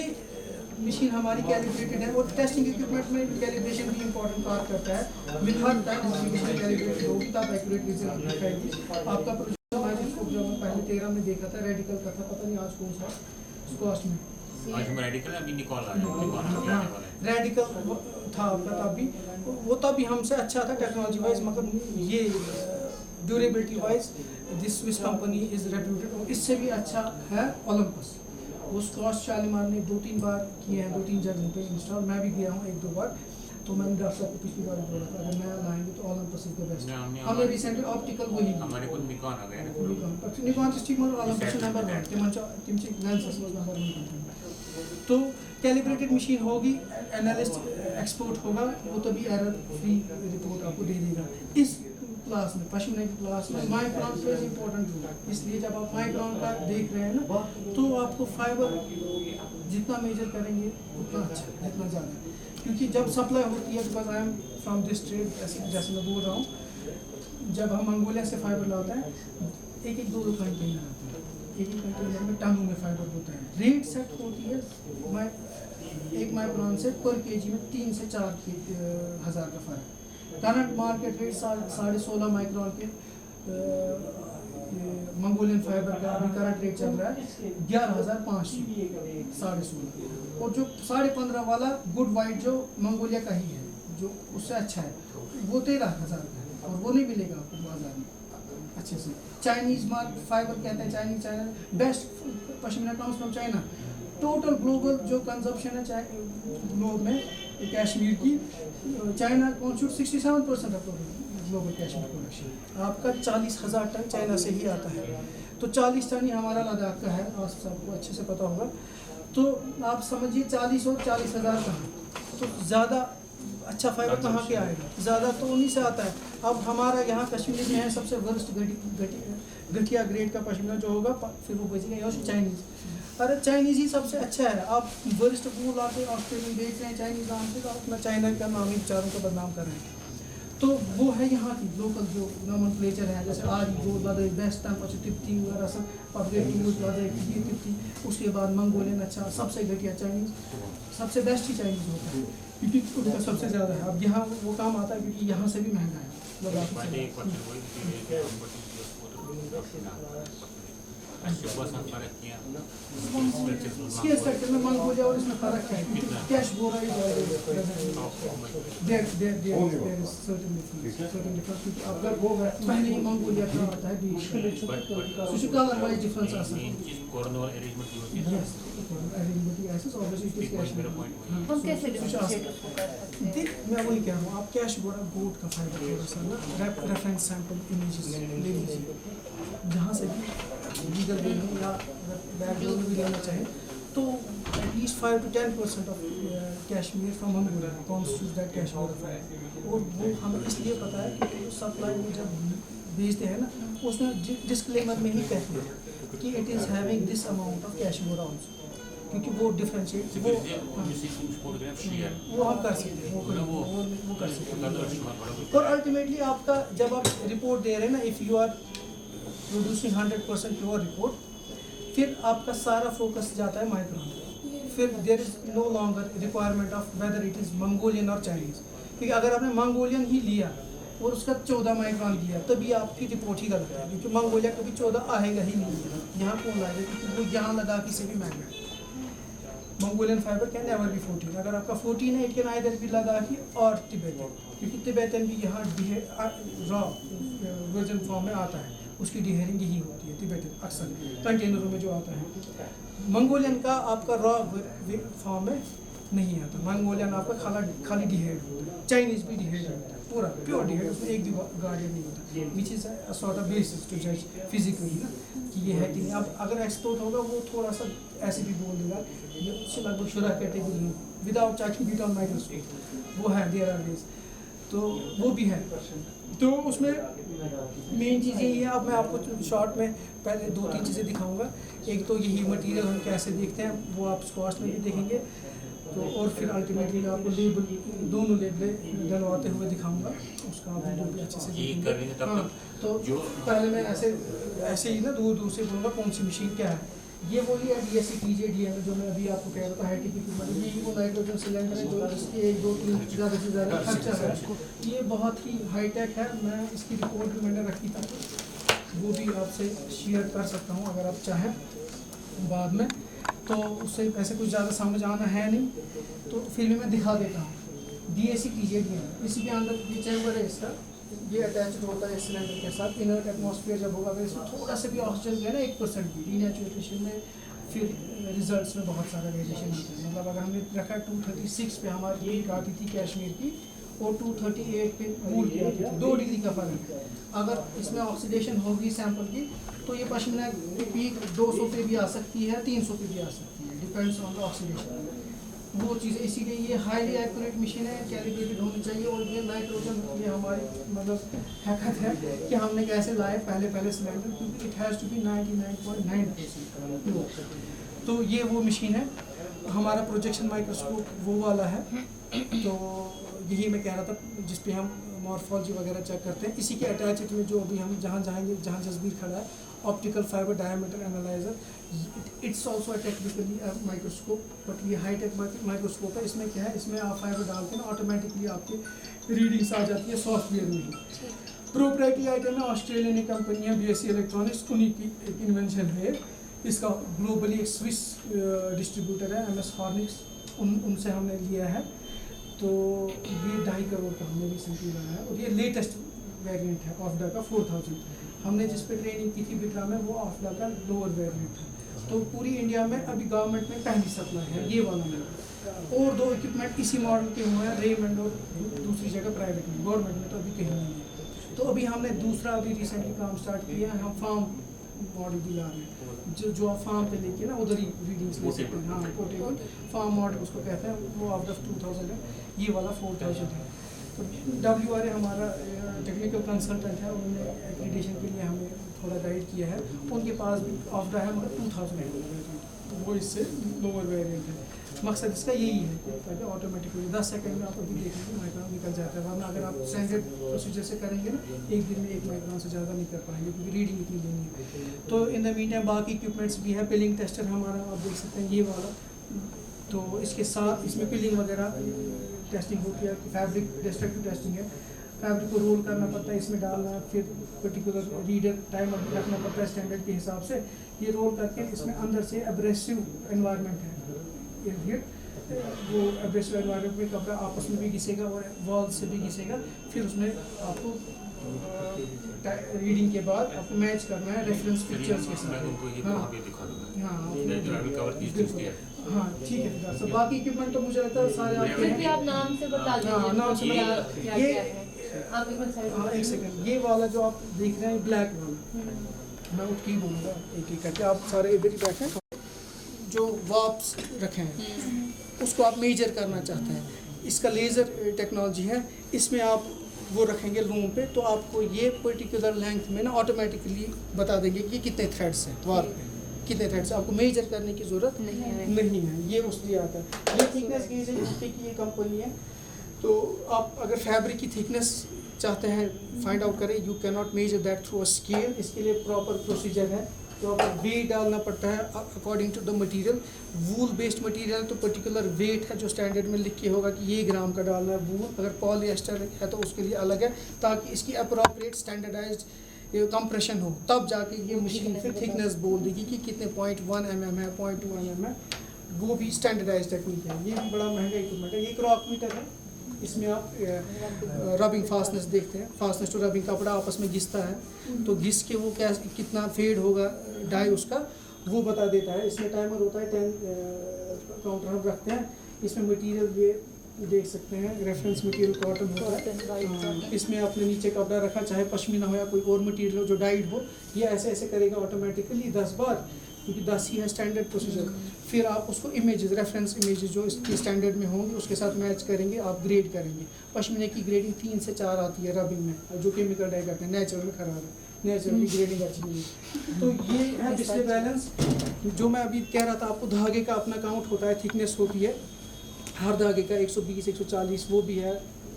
मशीन हमारी कैलिब्रेटेड है, और टेस्टिंग इक्विपमेंट में कैलिब्रेशन भी इंपॉर्टेंट पार्ट करता है। विद हर टाइम हमारी मशीन कैलिब्रेटेड होगी तब एक्यूरेट रिजल्ट दिखाएगी। आपका प्रोजेक्ट माइक्रोस्कोप जो हमने पहले 13 में देखा था, रेडिकल का था, पता नहीं आज कौन सा कॉस्ट में। आज में रेडिकल अभी निकॉल आया, रेडिकल था आपका तब भी, वो तब भी हमसे अच्छा था टेक्नोलॉजी वाइज, मगर ये durability wise this Swiss company is reputed, और इससे भी अच्छा है ओलंपस। वो स्कॉच शालीमार ने 2-3 बार किए हैं, 2-3 जगहों पे इंस्टॉल। मैं भी गया हूँ 1-2 बार। तो मैंने डॉक्टर साहब को पिछली बार बोला था, अगर नया लाएंगे तो ओलंपस इज द बेस्ट। हमने रिसेंटली ऑप्टिकल वही हमारे को निकॉन आ गया ना, निकॉन स्टिक मगर ओलंपस नंबर 1 तिमची लेंसेस नंबर 1 कंपनी। तो कैलिब्रेटेड मशीन होगी, एनालिस्ट एक्सपोर्ट होगा, वो तभी एरर फ्री रिपोर्ट आपको दे देगा। इस क्लास में, पश्मीना की क्लास में माइक्रॉन प्लेज इंपॉर्टेंट रोल। इसलिए जब आप माइक्रॉन का देख रहे हैं ना, तो आपको फाइबर जितना मेजर करेंगे उतना अच्छा, जितना ज़्यादा, क्योंकि जब सप्लाई होती है, because I am from this trade, जैसे मैं बोल रहा हूँ, जब हम मंगोलिया से फाइबर लाते हैं, 1-2 कंटेनर आते हैं, एक कंटेनर में टनों में फाइबर होता है। रेट सेट होती है 1 माइक्रॉन से पर केजी में 3 से 4 हज़ार का फ़र्क। करंट मार्केट रेट 16.5 माइक्रॉन के मंगोलियन फाइबर का अभी करंट रेट चल रहा है 11,500, 16.5। और जो 15.5 वाला गुड वाइट जो मंगोलिया का ही है, जो उससे अच्छा है वो 13,000 का है और वो नहीं मिलेगा आपको बाजार में अच्छे से। चाइनीज़ मार्क फाइबर कहते हैं, China best pashmina comes from China. Total global जो कंजप्शन है ग्लोब में कश्मीर की, China constitute 67% of global Kashmir production. आपका 40,000 टन चाइना से ही आता है, तो 40 टन ही हमारा लद्दाख का है, आप सबको अच्छे से पता होगा। तो आप समझिए 40 और 40,000 कहाँ, तो ज़्यादा अच्छा फाइबर कहाँ के आएगा, ज़्यादा तो उन्हीं से आता है। अब हमारा यहाँ कश्मीर में है सबसे वर्स्ट घटिया ग्रेड का पश्मीना जो होगा, फिर वो बचेगा यहाँ से चाइनीज़। अरे चाइनीज़ ही सबसे अच्छा है, आप वर्स्ट वो लाते ऑस्ट्रेलियन बेच रहे हैं चाइनीज़ नाम से, तो अपना चाइना का नाम ही बेचारों को बदनाम कर रहे हैं। तो वो है यहाँ की लोकल जो नॉमेनक्लेचर है, जैसे आज जो लद्दाख बेस्ट टाइम अच्छी टिप्टी वगैरह सब अपडेट लद्दाख की टिप्टी, उसके बाद मंगोलियन अच्छा, सबसे घटिया चाइनीज़, सबसे बेस्ट ही चाइनीज़ होता है क्योंकि उनका सबसे ज़्यादा है। अब यहाँ वो काम आता है क्योंकि यहाँ से भी महंगा है लद्दाख से। इसके स्ट्रक्चर में मंगोलिया और इसमें फ़र्क है, कैश बोरा ही अगर वो पहले ही मंगोलिया का आता है कलर वाइज डिफरेंस आ सकता है। मैं वही कह रहा हूँ, आप कैश बोरा गोट का फायदा थोड़ा सा ना रेफरेंस सैंपल इमेजेस ले लीजिए, जहाँ से भी लीगल वे में या बैकग्राउंड भी लेना चाहें तो at least 5 to 10% of cashmere from Mongolia constitute that कैश बोरा। और वो हमें इसलिए पता है क्योंकि सप्लाई में जब भेजते हैं ना, उसमें डिस्क्लेमर में ही कहते हैं कि it is having this amount of cash Bora also, क्योंकि वो डिफरेंशिएट वो हम कर सकते हैं, वो कर सकते हैं। और अल्टीमेटली आपका जब आप रिपोर्ट दे रहे हैं ना, if you are producing 100% pure report, फिर आपका सारा फोकस जाता है माइक्रोन, फिर there is no longer requirement of whether it is Mongolian और चाइनीज़। क्योंकि अगर आपने मंगोलियन ही लिया और उसका 14 माइक्रोन दिया तभी आपकी रिपोर्ट ही गलत है, क्योंकि मंगोलिया कभी 14 आएगा ही नहीं, यहाँ कौन लाएगा, क्योंकि वो यहाँ लद्दाखी से भी महंगा है। Mongolian fibre can never be 14, अगर आपका 14 है it can either be Ladakhi और तिब्बतन, क्योंकि तिब्बतन भी यहाँ रॉ वर्जन फॉर्म में आता है, उसकी डिहेरिंग यही होती है तिब्बतन अक्सर कंटेनरों में जो आता है। मंगोलियन का आपका रॉ फॉर्म में नहीं आता, मंगोलियन आपका खाली डिहेड होता है, चाइनीज़ भी डिहेड होता है पूरा प्योर डिहेड, उसमें एक भी गार्डियन नहीं होता, which is a sort of basis to जज फिजिकली ना कि ये है कि नहीं। अब अगर एक्सपोर्ट होगा वो थोड़ा सा ऐसे भी बोल देगा, ये उससे लगभग शुरा category without checking it on microscope, वो है देयर आर डेज, तो वो भी है। तो उसमें मेन चीज़ यही है। अब मैं आपको शॉर्ट में पहले 2-3 चीज़ें दिखाऊंगा, एक तो यही मटेरियल हम कैसे देखते हैं वो आप कॉस्ट में भी देखेंगे, तो और फिर अल्टीमेटली आपको लेबल दोनों लेबलें डलवाते हुए दिखाऊंगा, उसका आप वीडियो भी अच्छे से देखेंगे। हाँ, तो पहले मैं ऐसे ही ना दूर से बोलूँगा कौन सी मशीन क्या है। ये वही है DSC TJ DML जो मैं अभी आपको कह रहा था, हाईटीपी मतलब ये वो नाइट्रोजन सिलेंडर है जो इसके 1-2-3 ज़्यादा से ज़्यादा खर्चा है, ये बहुत ही हाईटेक है। मैं इसकी रिपोर्ट भी मैंने रखी थी, वो भी आपसे शेयर कर सकता हूँ अगर आप चाहें बाद में, तो उससे ऐसे कुछ ज़्यादा समझ आना है नहीं, तो फिर भी मैं दिखा देता हूँ। DSC TJ DML इसी के अंदर ये चैम्बर है इसका, ये अटैच्ड होता है इस सिलेंडर के साथ। इनर्ट एटमॉस्फेयर जब होगा अगर इसमें थोड़ा सा भी ऑक्सीजन गया ना 1% भी डीनेचुरेशन में, फिर रिजल्ट्स में बहुत सारा वेरिएशन आता है। मतलब अगर हमने रखा 236 पे हमारी पीक आती थी कश्मीर की और 238 पे कूल की आती थी, 2 डिग्री का फर्क है। अगर इसमें ऑक्सीडेशन होगी सैंपल की तो ये पश्मीना की पीक 200 पे भी आ सकती है, 300 पे भी आ सकती है, डिपेंड्स ऑन द ऑक्सीडेशन वो चीज़ें। इसीलिए ये हाईली एक्यूरेट मशीन है, कैलिब्रेटेड होनी चाहिए। और ये नाइट्रोजन ये हमारी मतलब हैकत है कि हमने कैसे लाए पहले सिलेंडर, क्योंकि इट हैज़ टू बी 99.9%। तो ये वो मशीन है, हमारा प्रोजेक्शन माइक्रोस्कोप वो वाला है। तो यही मैं कह रहा था जिस पे हम मॉर्फोलॉजी वगैरह चेक करते हैं। इसी के अटैच में जो अभी हम जहाँ जाएंगे, जहाँ जसबीर खड़ा है, optical fibre diameter analyser, it's also technically microscope, but ये हाई टेक माइक्रोस्कोप है। इसमें क्या है, इसमें आप फाइबर डालते हैं ऑटोमेटिकली आपके रीडिंग्स आ जाती है सॉफ्टवेयर में ही। प्रोप्राइटरी आइटम है, ऑस्ट्रेलियन कंपनी है BSc इलेक्ट्रॉनिक्स, उन्हीं की एक इन्वेंशन है। इसका ग्लोबली एक स्विस डिस्ट्रीब्यूटर है MS हॉर्निक्स, उनसे हमने लिया है। तो ये 2.5 करोड़ का हमने रिसेंटली बनाया है और ये लेटेस्ट वेरिएंट है ऑफडा का 4000। हमने जिस पे ट्रेनिंग की थी बिट्रा में वो ऑफडा का लोअर वेरिएंट है। तो पूरी इंडिया में अभी गवर्नमेंट में पहली सप्लाई है ये वाला है। और 2 इक्विपमेंट इसी मॉडल के हुए हैं रेमंड और दूसरी जगह प्राइवेट में, गवर्नमेंट में तो अभी कहीं नहीं है। तो अभी हमने दूसरा अभी रिसेंटली काम स्टार्ट किया है, हम फार्म मॉडल भी ला रहे हैं जो आप फार्म पे लेके ना उधर ही रीडिंग्स ले सकते हैं। हाँ पोर्टेबल फार्म मॉडल उसको कहते हैं, वो आउट ऑफ 2000 है, ये वाला 4000 है। तो WRA हमारा टेक्निकल कंसल्टेंट है, उन्होंने एक्रीडिटेशन के लिए हमें थोड़ा गाइड किया है। उनके पास भी ऑफडा है मगर 2000 है, तो वो इससे लोअर वेरिएंट है। मकसद इसका यही है ताकि ऑटोमेटिकली 10 सेकंड में आप अभी देखेंगे माइक्रोन निकल जाता है, वरना अगर आप स्टैंडर्ड प्रोसीजर से करेंगे ना एक दिन में 1 माइक्रोन से ज़्यादा नहीं कर पाएंगे क्योंकि रीडिंग इतनी लेनी है। तो इन द मीन टाइम बाकी इक्विपमेंट्स भी है, पिलिंग टेस्टर हमारा आप देख सकते हैं ये वाला। तो इसके साथ इसमें पिलिंग वगैरह टेस्टिंग होती है, फैब्रिक डिस्ट्रक्टिव टेस्टिंग है, फैब्रिक को रोल करना पड़ता है, इसमें डालना है, फिर पर्टिकुलर रीडर टाइमर रखना पड़ता है स्टैंडर्ड के हिसाब से। ये रोल करके इसमें अंदर से एब्रेसिव एनवायरनमेंट है, वो एब्रेसिव एनवायरनमेंट में कपड़ा आपस में भी घिसेगा और वॉल से भी घिसेगा। फिर उसमें आपको रीडिंग के बाद आपको मैच करना है रेफरेंस पिक्चर्स के साथ। हाँ ठीक है फिर सब बाकी इक्विपमेंट तो मुझे लगता है सारे आपके हैं। आप नाम से बता दीजिए। हाँ नाम से ये बता ये आप एक मिनट हाँ एक सेकंड, ये वाला जो आप देख रहे हैं ब्लैक वाला, मैं उठ के ही बोलूँगा एक एक करके, आप सारे इधर ही बैठे। जो वाप्स रखे हैं उसको आप मेजर करना चाहते हैं, इसका लेज़र टेक्नोलॉजी है, इसमें आप वो रखेंगे लूम पे तो आपको ये पर्टिकुलर लेंथ में ना ऑटोमेटिकली बता देंगे कि कितने थ्रेड्स हैं वार पे, कितने थ्रेड्स, आपको मेजर करने की ज़रूरत नहीं है। ये उसलिए आता है। ये थिकनेस गेज है, यूके की ये कंपनी है। तो आप अगर फैब्रिक की थिकनेस चाहते हैं फाइंड आउट करें, you can not measure that through a scale, इसके लिए प्रॉपर प्रोसीजर है। तो आपको वेट डालना पड़ता है according to the material. Wool based material तो पर्टिकुलर वेट है जो स्टैंडर्ड में लिख के होगा कि ये ग्राम का डालना है वूल। अगर पॉलिएस्टर है तो उसके लिए अलग है, ताकि इसकी अप्रोप्रिएट स्टैंडर्डाइज्ड कंप्रेशन हो, तब जाके ये मशीन फिर थिकनेस बोल देगी कि कितने 0.1 mm है, 0.2 mm है। वो भी स्टैंडर्डाइज टेक्निक है। ये भी बड़ा महंगा इक्विपमेंट है। ये क्रॉक मीटर है, इसमें आप रबिंग फास्टनेस देखते हैं, फास्टनेस टू रबिंग, कपड़ा आपस में घिसता है तो घिस के वो क्या कितना फेड होगा डाई उसका वो बता देता है। इसमें टाइमर होता है, 10 काउंटर हम रखते हैं। इसमें मटेरियल ये देख सकते हैं, रेफरेंस मटेरियल कॉटन होता है। इसमें आपने नीचे कपड़ा रखा, चाहे पश्मीना हो या कोई और मटेरियल हो जो डाइड हो, ये ऐसे ऐसे करेगा ऑटोमेटिकली 10 बार, क्योंकि 10 ही है स्टैंडर्ड प्रोसीजर। फिर आप उसको इमेजेस, रेफरेंस इमेजेस जो इसके स्टैंडर्ड में होंगे उसके साथ मैच करेंगे, आप ग्रेड करेंगे। पश्मीने की ग्रेडिंग 3 से 4 आती है रबिंग में, जो केमिकल डाई करते हैं, नेचुरल में खराब है, नेचुरल की ग्रेडिंग अच्छी नहीं है। तो ये है डिस्प्ले बैलेंस। जो मैं अभी कह रहा था आपको, धागे का अपना काउंट होता है, थिकनेस होती है हर धागे का 120 140, वो भी है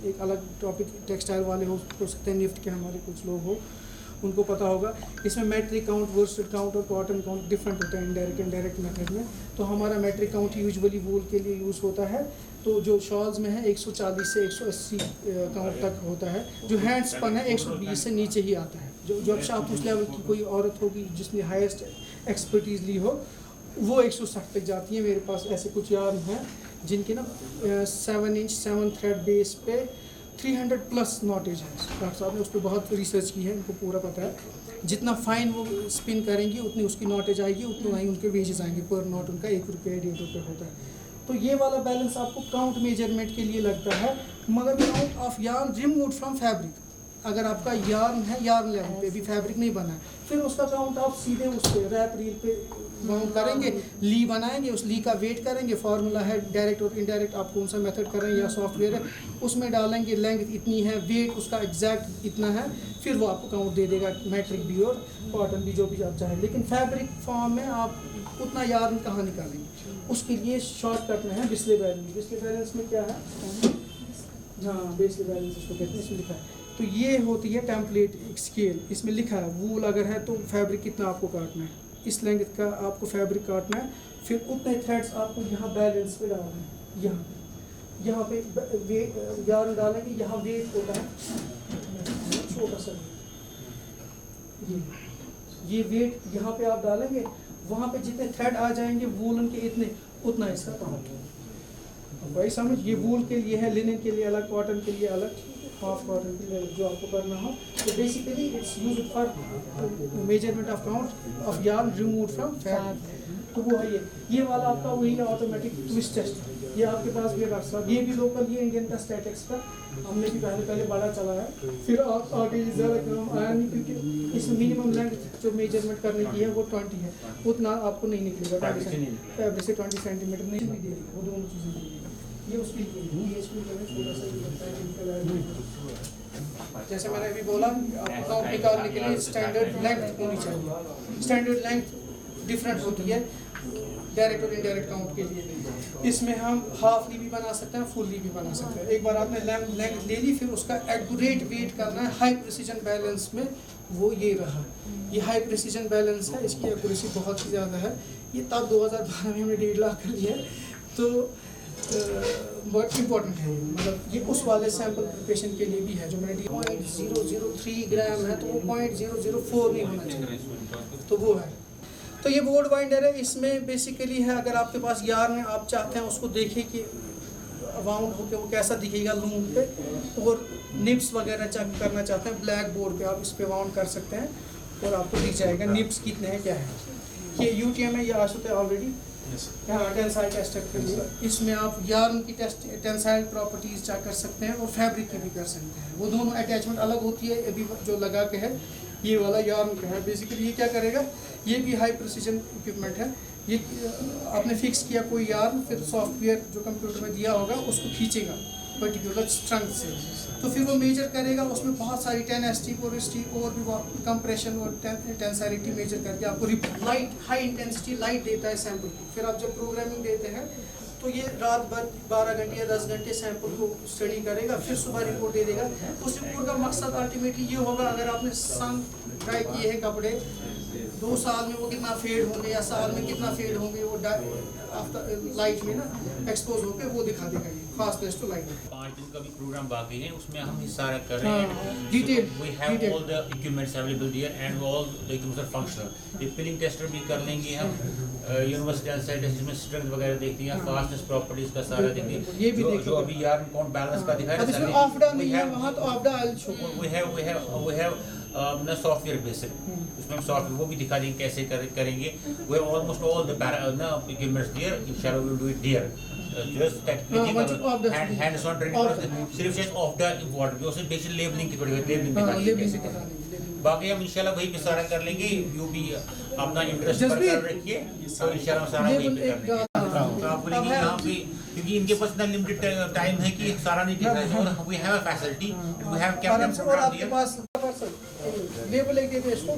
एक अलग टॉपिक। टेक्सटाइल वाले हो सकते हैं, निफ्ट के हमारे कुछ लोग हो, उनको पता होगा। इसमें मैट्रिक काउंट, वर्स्टेड काउंट और कॉटन काउंट डिफरेंट होता है इनडायरेक्ट इनडायरेक्ट मेथड में। तो हमारा मैट्रिक काउंट यूजुअली वूल के लिए यूज़ होता है। तो जो शॉल्स में है 140 से 180 काउंट तक होता है। जो हैंड स्पन है 120 से नीचे ही आता है। जो अब शाप उस लेवल की कोई औरत होगी जिसने हाईएस्ट एक्सपर्टीज़ ली हो, वो 160 तक जाती है। मेरे पास ऐसे कुछ यार्न हैं जिनके ना 7 इंच 7 थ्रेड बेस पे 300 प्लस नॉटेज है। डॉक्टर साहब ने उस पर बहुत रिसर्च की है, इनको पूरा पता है। जितना फाइन वो स्पिन करेंगी उतनी उसकी नॉटेज आएगी, उतना ही उनके वेजेस आएंगे। पर नॉट उनका 1 रुपये 1.5 रुपये होता है। तो ये वाला बैलेंस आपको काउंट मेजरमेंट के लिए लगता है, मगर count of yarn remove from fabric. अगर आपका यार्न है, यार्न लेवल पे भी फैब्रिक नहीं बना है, फिर उसका काउंट आप सीधे उस पर रैप रील पे काउंट करेंगे, ली बनाएंगे, उस ली का वेट करेंगे। फार्मूला है डायरेक्ट और इनडायरेक्ट, आप कौन सा मेथड कर रहे हैं या सॉफ्टवेयर है, उसमें डालेंगे लेंथ इतनी है, वेट उसका एग्जैक्ट इतना है, फिर वो आपको काउंट दे देगा, मैट्रिक भी और कॉटन भी, जो भी आप चाहें। लेकिन फैब्रिक फॉर्म में आप उतना यार्न कहाँ निकालेंगे, उसके लिए शॉर्टकट में है बिस्ले बैलेंस। बिस्ले बैलेंस में क्या है, हाँ बिस्ले बैलेंस इसको कहते हैं, इसमें लिखा है। तो ये होती है टेम्पलेट स्केल, इसमें लिखा है वूल अगर है तो फैब्रिक कितना आपको काटना है, इस लेंथ का आपको फैब्रिक काटना है। फिर उतने थ्रेड्स आपको यहाँ बैलेंस पे डालना है, यहाँ पे वेट यार्न डालेंगे, यहाँ वेट होता है छोटा सा, ये वेट यहाँ पे आप डालेंगे, वहाँ पे जितने थ्रेड आ जाएंगे वूलन के इतने, उतना इसका काउंट है। वही समझ, ये वूल के लिए है, लिनन के लिए अलग, कॉटन के लिए अलग, हाफ कॉटन के लिए जो आपको करना हो। तो basically it's used for measurement of count of yarn remove from fabric. तो वो है ये वाला आपका वही है ऑटोमेटिक ट्विस्ट टेस्ट, ये आपके पास भी रख सकते। ये भी लोकल, ये इंडियन का स्टैटिक्स का हमने भी पहले बड़ा चला है, फिर आगे ज़्यादा काम आया नहीं, क्योंकि इसमें मिनिमम लेंथ जो मेजरमेंट करने की है वो 20 है, उतना आपको नहीं निकलेगा। फैब्रिक से 20 सेंटीमीटर नहीं भी दे दी, वो दोनों चीज़ें दे दी। ये उसके लिए ये इसमें थोड़ा सा ये बनता है chemical, जैसे मैंने अभी बोला आपको काउंट निकालने के लिए स्टैंडर्ड लेंथ होनी चाहिए। स्टैंडर्ड लेंथ डिफरेंट होती है डायरेक्ट और इनडायरेक्ट काउंट के लिए। इसमें हम हाफली भी बना सकते हैं, फुल्ली भी बना सकते हैं। एक बार आपने लेंथ ले ली, फिर उसका एक्यूरेट वेट करना है हाई प्रिसीजन बैलेंस में, वो ये रहा, ये हाई प्रिसीजन बैलेंस है, इसकी एक्यूरेसी बहुत ही ज़्यादा है। ये तब 2012 में हमने 1.5 लाख कर लिया है, तो बहुत इम्पोर्टेंट है। मतलब ये उस वाले सैम्पल प्रिपरेशन के लिए भी है जो मैंने 0.003 ग्राम है, तो वो 0.004 नहीं होना चाहिए, तो वो है। तो ये बोर्ड बाइंडर है, इसमें बेसिकली है अगर आपके पास यार्न है, आप चाहते हैं उसको देखें कि वाउंड होकर वो कैसा दिखेगा लूम पे, और निप्स वगैरह चेक करना चाहते हैं ब्लैक बोर्ड पे, आप इस पे वाउंड कर सकते हैं और आपको दिख जाएगा निप्स कितने हैं क्या है। ये UTM है, ये आ चुका है ऑलरेडी, यहाँ टेंसाइल टेस्ट के लिए। इसमें आप यार्न की टेंसाइल प्रॉपर्टीज चेक कर सकते हैं और फैब्रिक की भी कर सकते हैं। वो दोनों अटैचमेंट अलग होती है, अभी जो लगा के है ये वाला यार्न का है। बेसिकली ये क्या करेगा, ये भी हाई प्रिसीजन इक्विपमेंट है। ये आपने फिक्स किया कोई यार्न, फिर सॉफ्टवेयर जो कंप्यूटर में दिया होगा उसको खींचेगा पर्टिकुलर स्ट्रेंथ से, तो फिर वो मेजर करेगा। उसमें बहुत सारी 10 ST, 4 ST और भी कंप्रेशन और टेंसाइलिटी मेजर करके आपको लाइट, हाई इंटेंसिटी लाइट देता है सैंपल को। फिर आप जब प्रोग्रामिंग देते हैं तो ये रात भर 12 घंटे या 10 घंटे सैंपल को स्टडी करेगा, फिर सुबह रिपोर्ट दे देगा। उस रिपोर्ट का मकसद अल्टीमेटली ये होगा, अगर आपने सन ड्राई किए हैं कपड़े 2 साल में वो कितना फेड होंगे या साल में कितना फेड होंगे, वो आफ्टर लाइट में ना एक्सपोज होकर वो दिखा देगा ये फास्टेस्ट टू लाइट। 5 दिन का भी प्रोग्राम बाकी है, उसमें हम हिस्सा कर रहे हैं। Detail we have all the equipments available there and all the equipments are functional. ये पिलिंग टेस्टर भी कर लेंगे हम, यूनिवर्सिटी टेंसाइल टेस्ट में स्ट्रेंथ वगैरह देखती हैं, फास्टनेस प्रॉपर्टीज का सारा देखते हैं। ये भी जो अभी यार काउंट बैलेंस का दिखा अब इसमें ऑफडा नहीं है, वहाँ तो ऑफडा आई शो। we have ना सॉफ्टवेयर बेस्ड, उसमें हम सॉफ्टवेयर वो भी दिखा देंगे कैसे करेंगे। we have almost all the ना equipments there, inshallah we will do it there, just technically hands on training। सिर्फ just of the important भी उसमें बेसिक लेबलिंग की थोड़ी लेबलिंग दिखानी कैसे करनी। बाकी हम इंशाल्लाह वही पे सारा कर लेंगे। यू भी अपना इंटरेस्ट पर कर रखिए और इंशाल्लाह सारा वही पे कर लेंगे। तो आप बोलेंगे यहाँ पे, क्योंकि इनके पास इतना लिमिटेड टाइम है कि सारा नहीं दिख रहा है। We have a facility, we have captain और आपके पास लेबल एक दे इसको।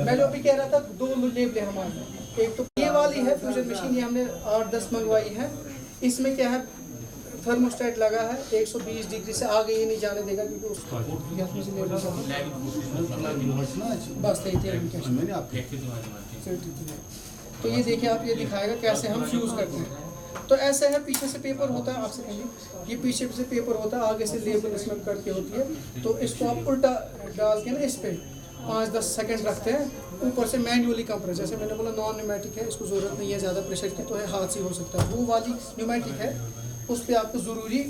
मैं जो भी कह रहा था 2 लेबल है हमारे, एक तो ये वाली है फ्यूजन मशीन, ये हमने 8-10 मंगवाई है। इसमें क्या है, थर्मोस्टेट लगा है, 120 डिग्री से आगे ये नहीं जाने देगा, क्योंकि उसको बस तो ये देखिए आप, ये दिखाएगा कैसे हम फ्यूज करते हैं। तो ऐसे है, पीछे से पेपर होता है, आपसे कहेंगे ये पीछे से पेपर होता है, आगे से लेबल इसमें करके होती है। तो इसको आप उल्टा डाल के ना इस पर 5-10 सेकंड रखते हैं, ऊपर से मैन्युअली कंप्रेस। जैसे मैंने बोला नॉन न्यूमेटिक है, इसको ज़रूरत नहीं है ज़्यादा प्रेशर की, तो है हाथ से हो सकता है। वो वाली न्यूमेटिक है, उस पर आपको ज़रूरी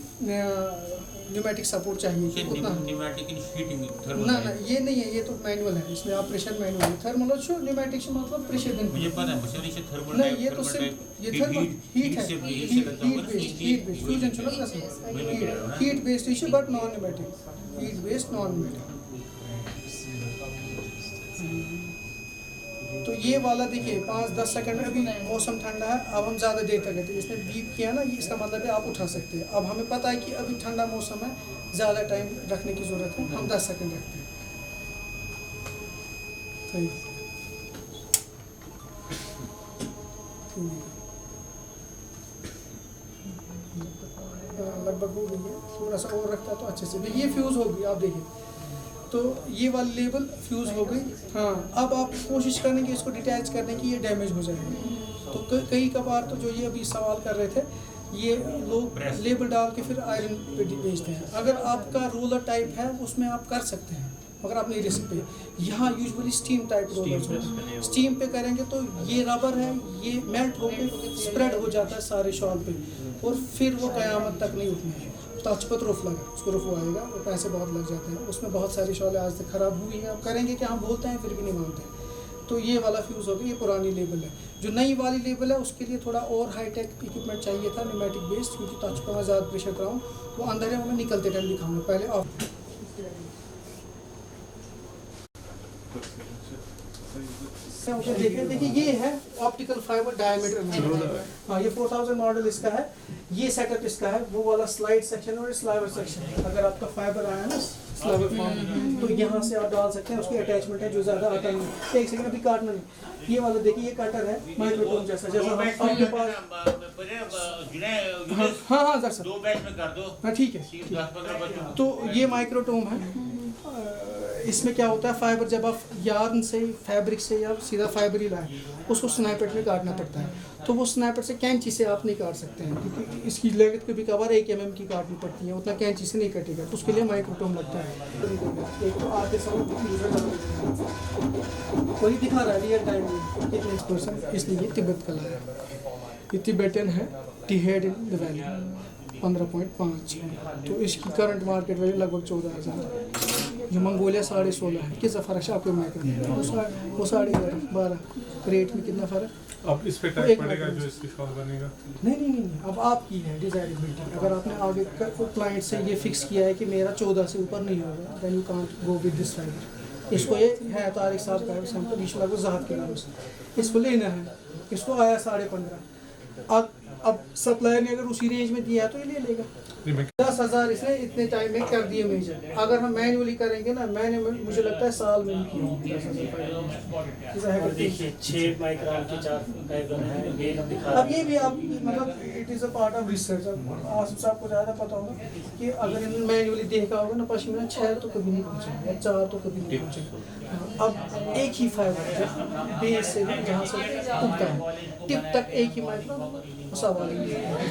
न्यूमेटिक सपोर्ट चाहिए उतना। न्यूमेटिक इन हीटिंग थर्मल ना ये नहीं है, ये तो मैनुअल है, इसमें आप प्रेशर मैनुअल है। थर्मल शो न्यूमेटिक से मतलब प्रेशर देना। मुझे पता है, मुझे नीचे थर्मल नहीं, ये तो सिर्फ ये थर्मल हीट है, हीट बेस्ड फ्यूजन चलो ना, heat based issue but non pneumatic, heat based non pneumatic. तो ये वाला देखिए 5-10 सेकंड में, अभी मौसम ठंडा है, अब हम ज़्यादा देर तक रहते हैं। इसने बीप किया ना, ये इसका मतलब है आप उठा सकते हैं। अब हमें पता है कि अभी ठंडा मौसम है, ज़्यादा टाइम रखने की ज़रूरत है, हम 10 सेकंड रखते हैं। लगभग हो गई है, थोड़ा सा और रखता है तो अच्छे से। ये फ्यूज़ हो गई, आप देखिए, तो ये वाली लेबल फ्यूज़ हो गई। हाँ, अब आप कोशिश करेंगे इसको डिटैच करने की, ये डैमेज हो जाएगा। तो कई कबार तो जो ये अभी सवाल कर रहे थे, ये लोग लेबल डाल के फिर आयरन पे बेचते हैं। अगर आपका रोलर टाइप है उसमें आप कर सकते हैं, मगर अपनी रिस्क पे। यहाँ यूजुअली स्टीम टाइप रोलर्स होते हैं, स्टीम पे करेंगे तो ये रबर है, ये मेल्ट होकर स्प्रेड हो जाता है सारे शॉल पे, और फिर वो क़यामत तक नहीं उठना है। टच पर रुफ लगा, उसको रुफ आएगा और पैसे बहुत लग जाते हैं। उसमें बहुत सारी शॉलें आज तक ख़राब हुई हैं। अब करेंगे कि हम बोलते हैं फिर भी नहीं मानते। तो ये वाला फ्यूज़ हो गया, ये पुरानी लेबल है। जो नई वाली लेबल है उसके लिए थोड़ा और हाईटेक इक्विपमेंट चाहिए था, न्यूमेटिक बेस्ड, क्योंकि टच पर मैं ज़्यादा प्रेशर कराऊँ। वो अंदर है, वो मैं निकलते टाइम दिखाऊँगा। पहले ऑफ देखिए ये है ऑप्टिकल फाइबर डायमीटर में। हाँ, ये 4000 मॉडल इसका है। ये सेटअप इसका है, वो वाला स्लाइड सेक्शन और स्लाइवर सेक्शन। अगर आपका फाइबर आया ना स्लाइवर फॉर्म, तो यहाँ से आप डाल सकते हैं। उसकी अटैचमेंट है जो ज़्यादा आता नहीं। एक सेकंड, अभी काटना नहीं। ये वाला देखिए, ये कटर है माइक्रोटोन जैसा, जैसा आपके पास। हाँ सर, दो बैच में कर दो। हाँ ठीक है। 10-15 बच्चों तो ये माइक्रोटोम है। इसमें क्या होता है, फाइबर जब आप यार्न से, फैब्रिक से या सीधा फाइबर ही लाएं, उसको स्नाइपर में काटना पड़ता है। तो वो स्नाइपर से, कैंची से आप नहीं काट सकते हैं, क्योंकि इसकी लेंथ कभी कभार 1 mm की काटनी पड़ती है, उतना कैंची से नहीं कटेगा। तो उसके लिए माइक्रोटोम लगता है। एक तो आते समय वही दिखा रहा है रियल टाइम में कितने %, इसलिए ये तिब्बत कलर है। ये तिब्बतन है, टी-हेड इन द वैली 15.5। तो इसकी करंट मार्केट वैल्यू लगभग 14,000। जो मंगोलिया 16.5 है। कितना फ़र्क है आपके मार्केट? वो 11.5-12। रेट में कितना फ़र्क? अब इस पे टैग पड़ेगा जो इसकी शॉल बनेगा? नहीं, अब आपकी है डिजायरेबिलिटी। अगर आपने आगे क्लाइंट से ये फिक्स किया है कि मेरा 14 से ऊपर नहीं होगा, then you can't go with this fibre. इसको ये है तारिक साहब का सैंपल, ईश्वर को ज़हाब के नाम से इसको लेना है। इसको आया 15.5। अब सप्लायर ने अगर उसी रेंज में दिया तो ये ले लेगा। 10,000 इसने इतने टाइम में कर दिए मेजर। अगर हम मैन्युअली करेंगे ना, मैंने मुझे लगता है साल में नहीं और देखिए 6 माइक्रोन के 4 फाइबर हैं, ये हम दिखा अब ये भी आप मतलब it is a part of research. अब आसिफ साहब को ज़्यादा पता होगा कि अगर इन्होंने मैन्युअली देखा होगा ना, पश्मीना 6 तो कभी नहीं पहुँचेगा या 4 तो कभी नहीं पहुँचेगा। अब एक ही फाइबर है बेस से जहाँ से उगता है टिप तक एक ही माइक्रोन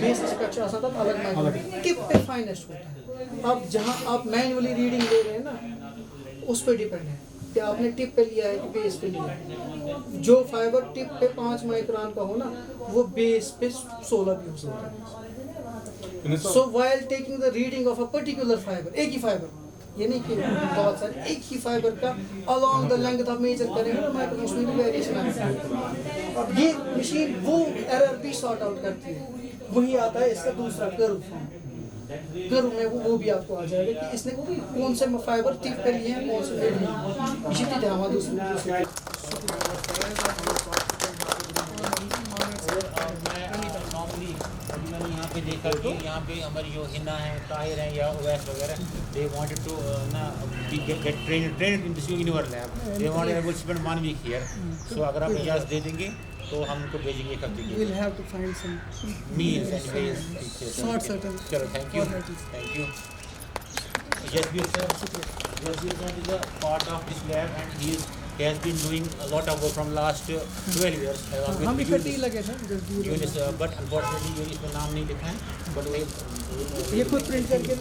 बेस से अलग माइक्रोन टिप पे फाइनेस्ट होता है। अब जहाँ आप मैन्युअली रीडिंग ले रहे हैं ना, उस पर डिपेंड है कि आपने टिप पे लिया है कि बेस पे लिया है। जो फाइबर टिप पे 5 माइक्रोन का हो ना, वो बेस पे 16 भी हो सकता है। सो while taking the reading of a particular fibre, एक ही फाइबर, ये नहीं कि बहुत सारे, एक ही फाइबर का अलोंग द लेंथ आप मेजर करेंगे ना, माइक्रोन उसमें भी वेरिएशन आता है। अब ये मशीन वो एरर भी सॉर्ट आउट करती है। वही आता है इसका दूसरा कर्व फॉर्म। कर्व में वो भी आपको आ जाएगा कि इसने कौन से फाइबर टिप पे लिए हैं, कौन से नहीं लिए। इसी तरह हमारा दूसरा यहाँ पे देखा कि यहाँ पे हमारी जो हिना है, ताहिर है या ओवैस वगैरह, दे वांटेड टू ना get train in this universe lab, they wanted to spend 1 week here. So अगर आप इजाज़त दे देंगे तो हम उनको भेजेंगे एक हफ्ते के लिए। We'll have to find some meals and ways short certain. चलो, thank you. Jasbir sir, Jasbir sir is a part of this lab and he has been doing a lot of work from last 12 years. हम इकट्ठे ही लगे थे just Yunis, but unfortunately Yunis में नाम नहीं लिखा है, but ये खुद प्रिंट करके